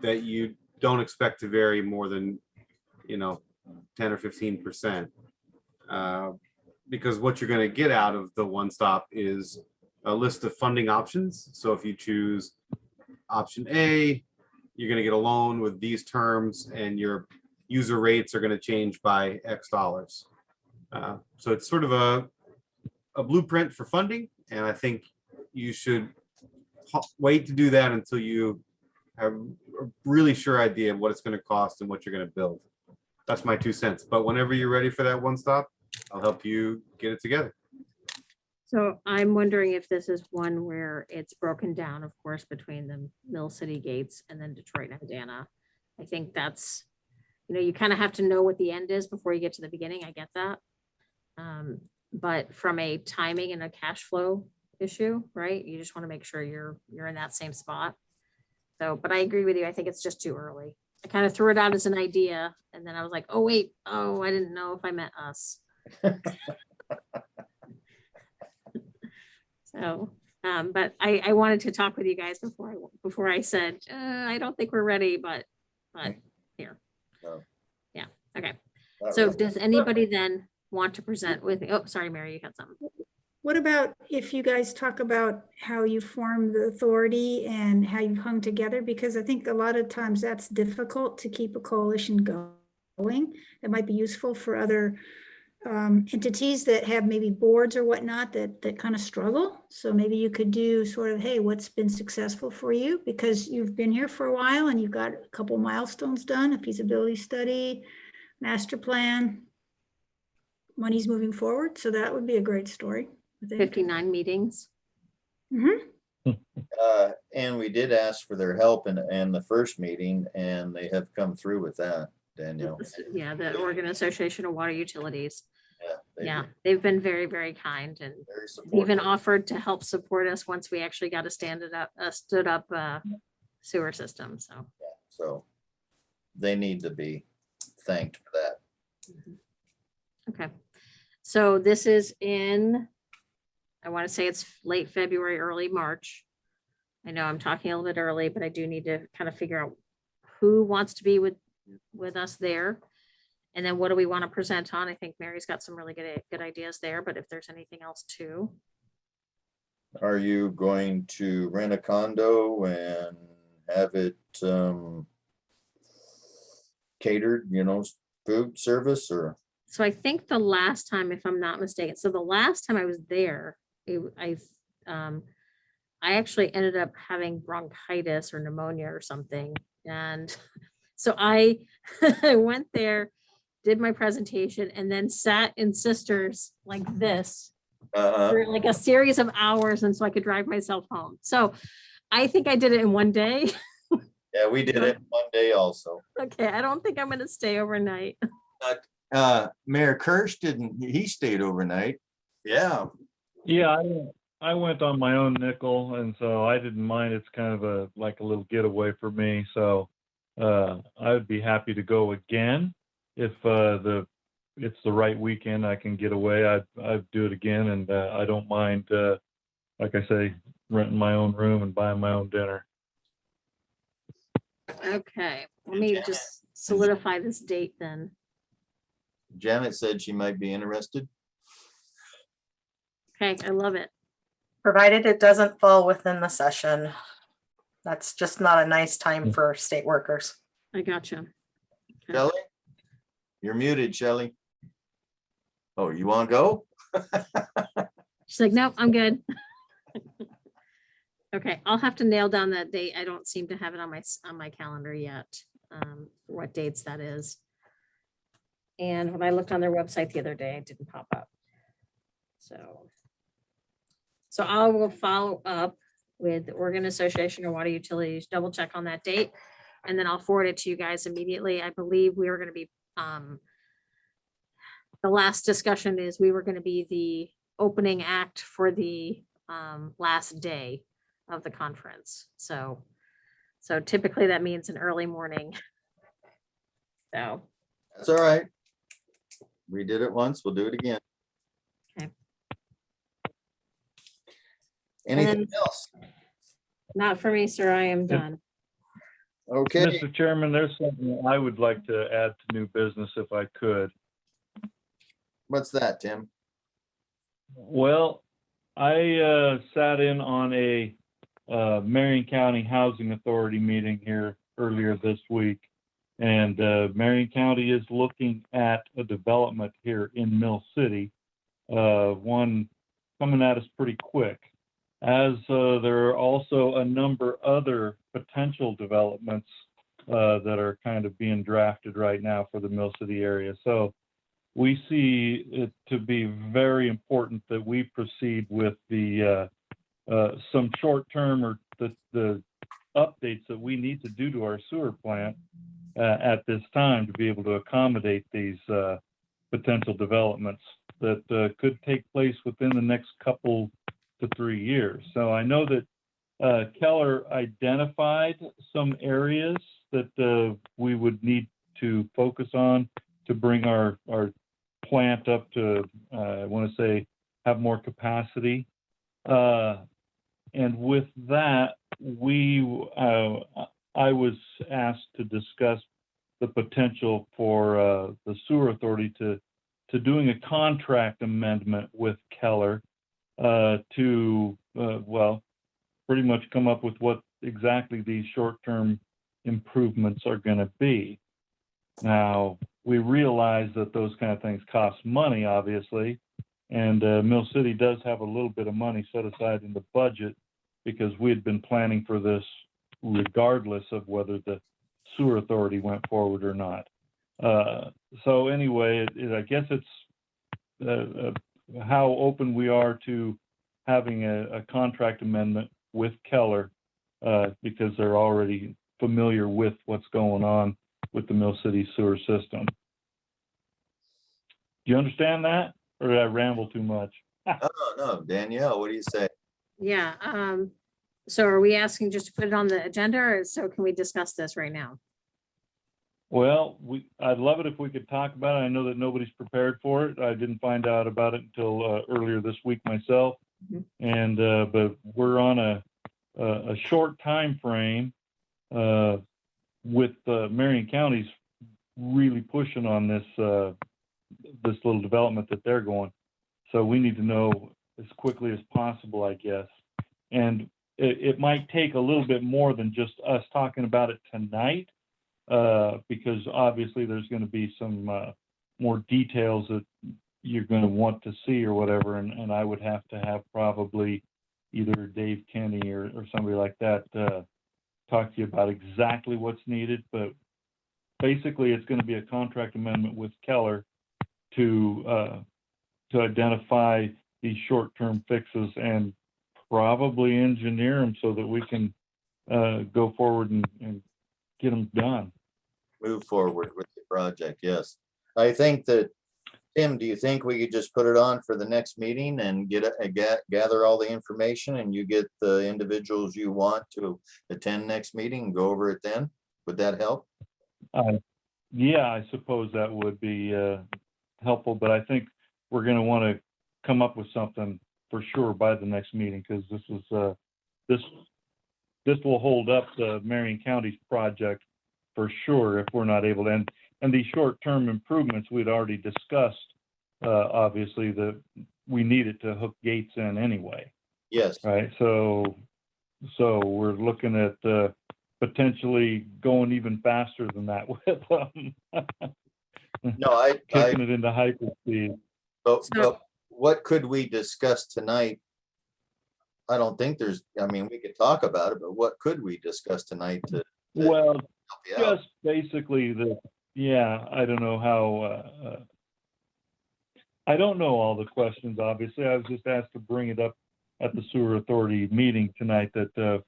that you don't expect to vary more than, 10 or 15%. Because what you're going to get out of the one stop is a list of funding options. So if you choose option A, you're going to get a loan with these terms, and your user rates are going to change by X dollars. So it's sort of a blueprint for funding, and I think you should wait to do that until you have a really sure idea of what it's going to cost and what you're going to build. That's my 2 cents. But whenever you're ready for that one stop, I'll help you get it together. So I'm wondering if this is one where it's broken down, of course, between the Mill City gates and then Detroit and Adana. I think that's, you kind of have to know what the end is before you get to the beginning. I get that. But from a timing and a cash flow issue, right? You just want to make sure you're in that same spot. So, but I agree with you. I think it's just too early. I kind of threw it out as an idea, and then I was like, oh, wait, I didn't know if I meant us. So, but I wanted to talk with you guys before I said, I don't think we're ready, but here. No. Yeah, okay. Not So really. does anybody then want to present with me? Oh, sorry, Mary, you had something. What about if you guys talk about how you form the authority and how you hung together? Because I think a lot of times that's difficult to keep a coalition going. It might be useful for other entities that have maybe boards or whatnot that kind of struggle. So maybe you could do sort of, hey, what's been successful for you? Because you've been here for a while and you've got a couple milestones done, a feasibility study, master plan, money's moving forward. So that would be a great story. 59 meetings. Mm-hmm. And we did ask for their help in the first meeting, and they have come through with that, Danielle. Yeah, the Oregon Association of Water Utilities. They Yeah, were they've been very, very kind, and very even supportive. offered to help support us once we actually got a stood up sewer system. So, So they need to be thanked for that. okay. So this is I want to say it's late February, early March. I know I'm talking a little bit early, but I do need to kind of figure out who wants to be with us there. And then what do we want to present on? I think Mary's got some really good ideas there, but if there's anything else too. Are you going to rent a condo and have it catered, food service, or? So I think the last time, if I'm not mistaken, so the last time I was there, I actually ended up having bronchitis or pneumonia or something. And so I went there, did my presentation, and then sat in Sisters like this for like a series of hours, and so I could drive myself home. So I think I did it in one day. Yeah, we did it one day also. Okay, I don't think I'm gonna stay overnight. Mayor Kirsch he stayed overnight. Yeah. Yeah, I went on my own nickel, and so I didn't mind. It's kind of like a little getaway for me. So I would be happy to go again if it's the right weekend. I can get away. I'd do it again, and I don't mind. Like I say, renting my own room and buying my own dinner. Okay, let me just solidify this date then. Janet said she might be interested. Okay, I love it. Provided it doesn't fall within the session. That's just not a nice time for state workers. I gotcha. Okay. Shelley? You're muted, Shelley. Oh, you want to go? She's like, nope, I'm good. Okay, I'll have to nail down that date. I don't seem to have it on my calendar yet. What dates that is. And when I looked on their website the other day, it didn't pop up. So I will follow up with the Oregon Association of Water Utilities, double check on that date, and then I'll forward it to you guys immediately. I believe we were going to be, the last discussion is we were going to be the opening act for the last day of the conference. So typically that means an early morning. So. That's all right. We did it once, we'll do it again. Okay. Anything And- else? Not for me, sir. I am done. Okay, Mr. Chairman, there's something I would like to add to new business if I could. what's that, Tim? Well, I sat in on a Marion County Housing Authority meeting here earlier this week. And Marion County is looking at a development here in Mill City, one coming at us pretty quick. As there are also a number other potential developments that are kind of being drafted right now for the Mill City area. So we see it to be very important that we proceed with the some short-term or the updates that we need to do to our sewer plant at this time to be able to accommodate these potential developments that could take place within the next couple to 3 years. So I know that Keller identified some areas that we would need to focus on to bring our plant up to, I want to say, have more capacity. And with that, I was asked to discuss the potential for the sewer authority to doing a contract amendment with Keller to, well, pretty much come up with what exactly these short-term improvements are going to be. Now, we realize that those kind of things cost money, obviously, and Mill City does have a little bit of money set aside in the budget because we had been planning for this regardless of whether the sewer authority went forward or not. So anyway, I guess it's how open we are to having a contract amendment with Keller because they're already familiar with what's going on with the Mill City sewer system. Do you understand that, or did I ramble too much? No, Danielle, what do you say? Yeah. So are we asking just to put it on the agenda, or so can we discuss this right now? Well, I'd love it if we could talk about it. I know that nobody's prepared for it. I didn't find out about it until earlier this week myself. Mhm. And but we're on a short time frame with Marion County's really pushing on this this little development that they're going. So we need to know as quickly as possible, I guess. And it might take a little bit more than just us talking about it tonight, because obviously there's going to be some more details that you're going to want to see or whatever. And I would have to have probably either Dave Kenny or somebody like that talk to you about exactly what's needed. But basically, it's going to be a contract amendment with Keller to identify these short-term fixes and probably engineer them so that we can go forward and get them done. Move forward with the project, yes. I think that, Tim, do you think we could just put it on for the next meeting and gather all the information and you get the individuals you want to attend next meeting and go over it then? Would that help? Yeah, I suppose that would be helpful, but I think we're going to want to come up with something for sure by the next meeting, because this will hold up the Marion County's project for sure if we're not able to. And these short-term improvements, we'd already discussed, obviously, that we needed to hook gates in anyway, Yes, right? So we're looking at potentially going even faster than that with no, I, kicking it into hyperspeed. but what could we discuss tonight? I don't think there's, I mean, we could talk about it, but what could we discuss tonight to Well, help you out? just basically I don't know how, I don't know all the questions, obviously. I was just asked to bring it up at the sewer authority meeting tonight that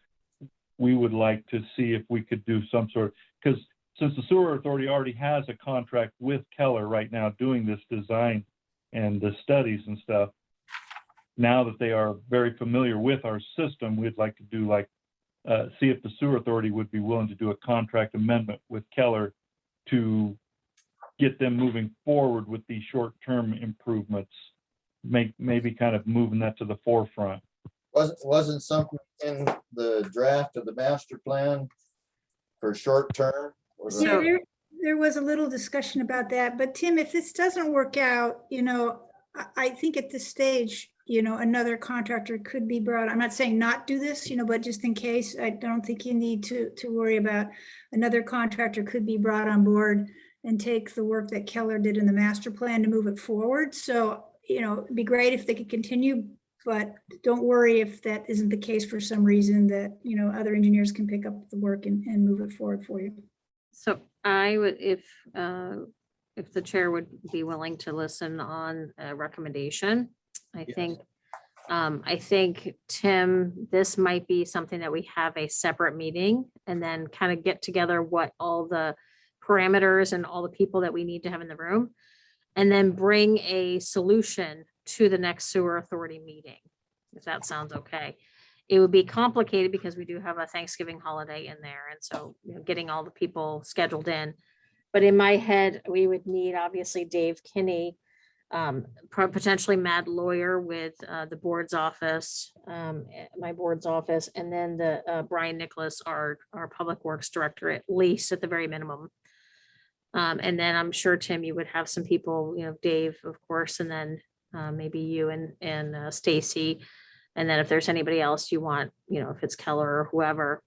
we would like to see if we could do some sort, because since the sewer authority already has a contract with Keller right now doing this design and the studies and stuff, now that they are very familiar with our system, we'd like to do see if the sewer authority would be willing to do a contract amendment with Keller to get them moving forward with these short-term improvements, maybe kind of moving that to the forefront. Wasn't something in the draft of the master plan for short term? Yeah, there was a little discussion about that, but Tim, if this doesn't work out, I think at this stage, another contractor could be brought. I'm not saying not do this, but just in case, I don't think you need to worry about another contractor could be brought on board and take the work that Keller did in the master plan to move it forward. So, it'd be great if they could continue, but don't worry if that isn't the case for some reason, that, other engineers can pick up the work and move it forward for you. So I would, if the chair would be willing to listen on a recommendation, I think, Tim, this might be something that we have a separate meeting and then kind of get together what all the parameters and all the people that we need to have in the room, and then bring a solution to the next sewer authority meeting, if that sounds okay. It would be complicated because we do have a Thanksgiving holiday in there. And so getting all the people scheduled in. But in my head, we would need obviously Dave Kinney, potentially Mad Lawyer with the board's office, my board's office, and then the Brian Nicholas, our Public Works Director, at least at the very minimum. And then I'm sure, Tim, you would have some people, Dave, of course, and then maybe you and Stacy. And then if there's anybody else you want, if it's Keller or whoever,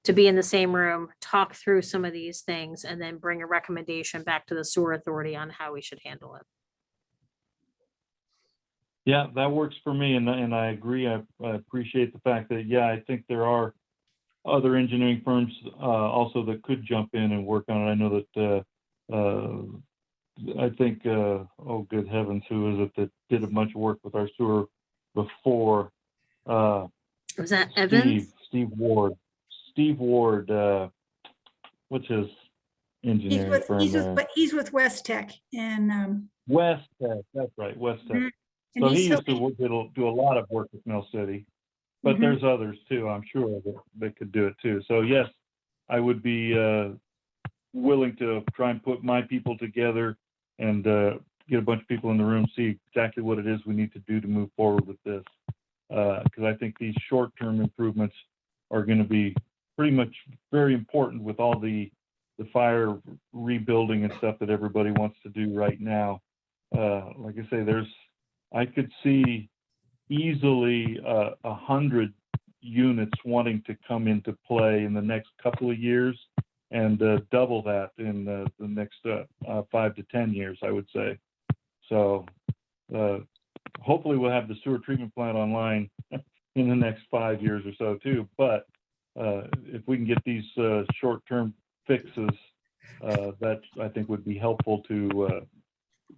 to be in the same room, talk through some of these things, and then bring a recommendation back to the sewer authority on how we should handle it. Yeah, that works for me, and I agree. I appreciate the fact that, I think there are other engineering firms also that could jump in and work on it. I know that I think, oh good heavens, who is it that did a bunch of work with our sewer before? Was that Evans? Steve Ward. What's his engineering firm? He's with West Tech and West Tech. That's right, West Tech. and So he's he so- used to do a lot of work with Mill City, but Mhm. there's others too, I'm sure, that could do it too. So yes, I would be willing to try and put my people together and get a bunch of people in the room, see exactly what it is we need to do to move forward with this. Because I think these short-term improvements are going to be pretty much very important with all the fire rebuilding and stuff that everybody wants to do right now. Like I say, I could see easily 100 units wanting to come into play in the next couple of years, and double that in the next 5 to 10 years, I would say. So hopefully we'll have the sewer treatment plant online in the next 5 years or so too. But if we can get these short-term fixes, that I think would be helpful to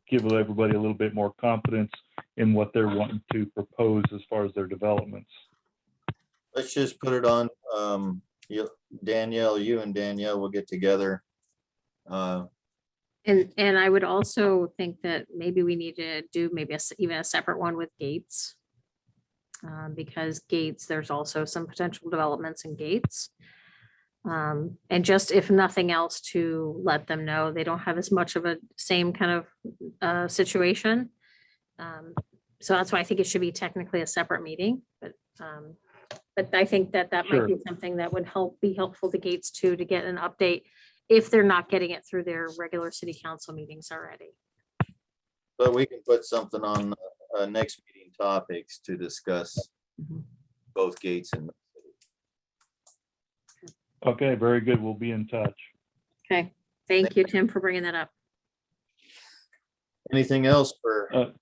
give everybody a little bit more confidence in what they're wanting to propose as far as their developments. Let's just put it on, Danielle, you and Danielle will get together. And I would also think that maybe we need to do even a separate one with Gates. Because Gates, there's also some potential developments in Gates. And just if nothing else, to let them know they don't have as much of a same kind of situation. So that's why I think it should be technically a separate meeting, but I think that might Sure. be something that would be helpful to Gates too, to get an update. if they're not getting it through their regular city council meetings already. But we can put something on next meeting topics to discuss Mhm. both gates and. Okay, very good. We'll be in touch. Okay, thank you, Tim, for bringing that up. Anything else for?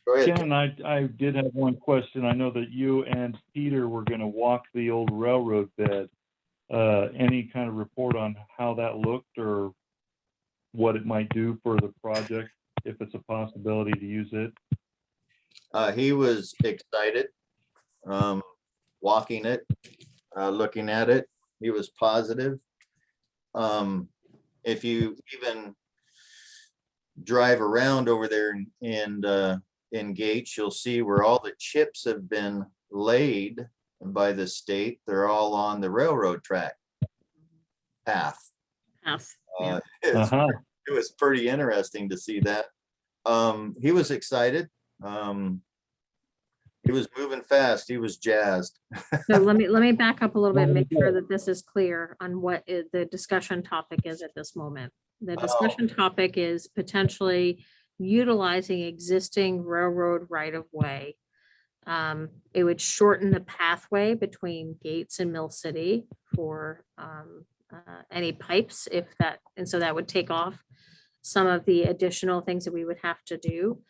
Go ahead. Ken, I did have one question. I know that you and Peter were going to walk the old railroad bed. Any kind of report on how that looked or what it might do for the project, if it's a possibility to use it? He was excited, walking it, looking at it. He was positive. If you even drive around over there in Gates, you'll see where all the chips have been laid by the state. They're all on the railroad track path. Yes. It was pretty interesting to see that. He was excited. He was moving fast. He was jazzed. So let me back up a little bit and make sure that this is clear on what the discussion topic is at this moment. The discussion topic is potentially utilizing existing railroad right-of-way. It would shorten the pathway between Gates and Mill City for any pipes if that, and so that would take off some of the additional things that we would have to do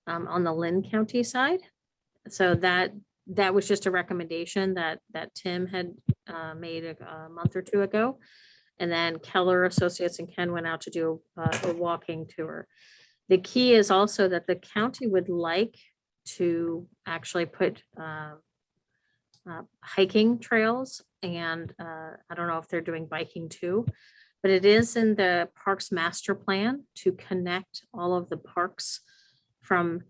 on the Lynn County side. So that was just a recommendation that Tim had made a month or two ago. And then Keller Associates and Ken went out to do a walking tour. The key is also that the county would like to actually put hiking trails, and I don't know if they're doing biking too, but it is in the Parks Master Plan to connect all of the parks from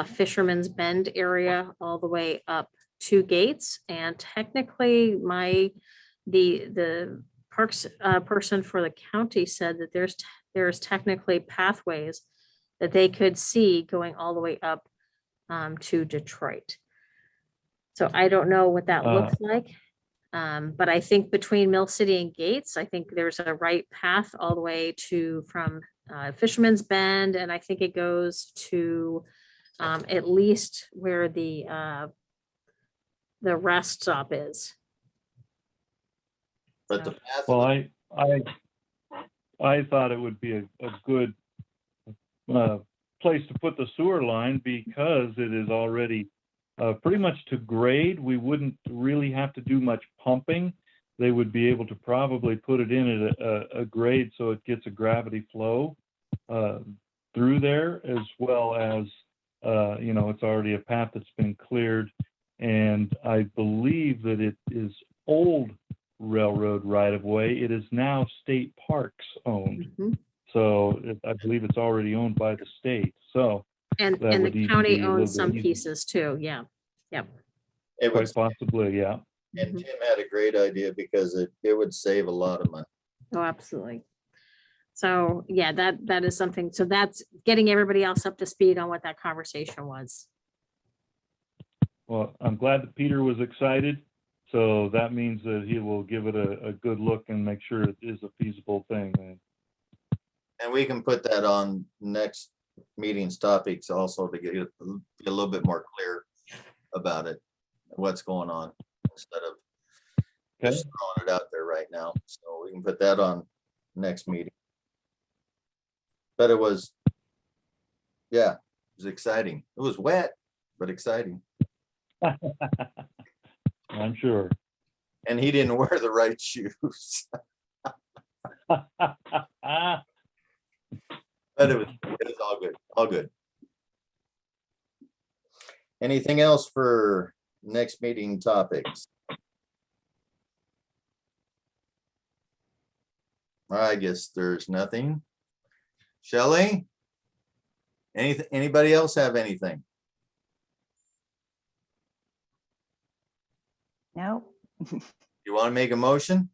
Fisherman's Bend area all the way up to Gates. And technically the parks person for the county said that there's technically pathways that they could see going all the way up to Detroit. So I don't know what that looks like. But I think between Mill City and Gates, I think there's a right path all the way from Fisherman's Bend. And I think it goes to at least where the rest stop is. But the path. Well, I thought it would be a good place to put the sewer line because it is already pretty much to grade. We wouldn't really have to do much pumping. They would be able to probably put it in at a grade so it gets a gravity flow through there, as well as it's already a path that's been cleared. And I believe that it is old railroad right of way. It is now state parks owned. Mhm. So I believe it's already owned by the state. So And that would the even county be a little owns bit some easier. pieces too. Yeah. Yep. It would, Quite possibly, yeah. and Tim had a great idea because it would save a lot of money. Oh, absolutely. So yeah, that is something. So that's getting everybody else up to speed on what that conversation was. Well, I'm glad that Peter was excited. So that means that he will give it a good look and make sure it is a feasible thing. And we can put that on next meeting's topics also to get a little bit more clear about it, what's going on, instead of Okay. just throwing it out there right now. So we can put that on next meeting. But it was, yeah, it was exciting. It was wet, but exciting. I'm sure. And he didn't wear the right shoes. But it was all good, all good. Anything else for next meeting topics? I guess there's nothing. Shelley? Anybody else have anything? No. You want to make a motion?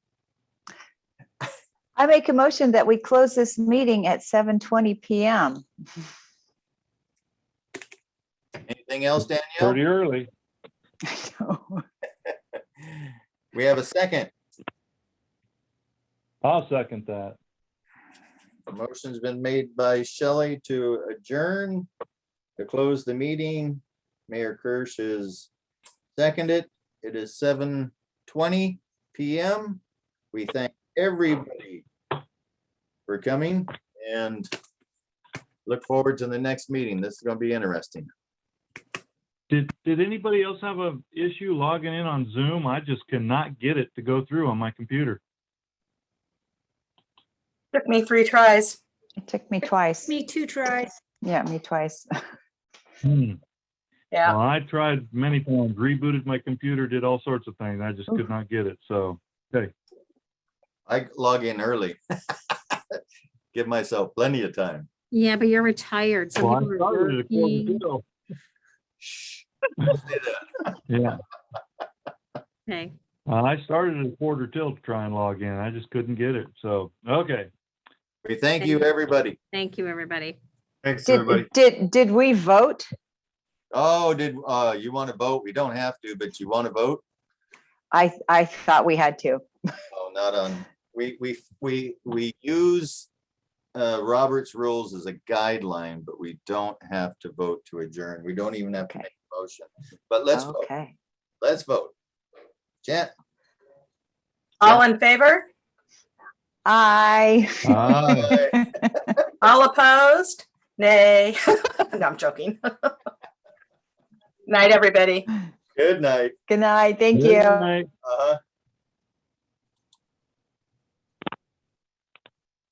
I make a motion that we close this meeting at 7:20 PM. Anything else, Danielle? Pretty early. We have a second. I'll second that. A motion's been made by Shelley to adjourn, to close the meeting. Mayor Kirsch is seconded. It is 7:20 PM. We thank everybody for coming and look forward to the next meeting. This is going to be interesting. Did anybody else have a issue logging in on Zoom? I just cannot get it to go through on my computer. Took me 3 tries. It took me twice. Me 2 tries. Yeah, me twice. Yeah. Well, I tried many times, rebooted my computer, did all sorts of things. I just could not get it. So, okay. I log in early. Give myself plenty of time. Yeah, but you're retired. Some Well, I people are started at a quarter working. till. Shh. Don't say that. Yeah. Okay. I started at a quarter till to try and log in. I just couldn't get it. So, okay. We thank you, everybody. Thank you, everybody. Thanks, everybody. Did we vote? Oh, did you want to vote? We don't have to, but you want to vote? I thought we had to. Oh, not on. We use Robert's rules as a guideline, but we don't have to vote to adjourn. We don't even have to Okay. make a motion. But let's vote. Okay. Let's vote. Jan? All in favor? Aye. All opposed? Nay. No, I'm joking. Night, everybody. Good night. Good night. Thank Good you. night. Uh-huh.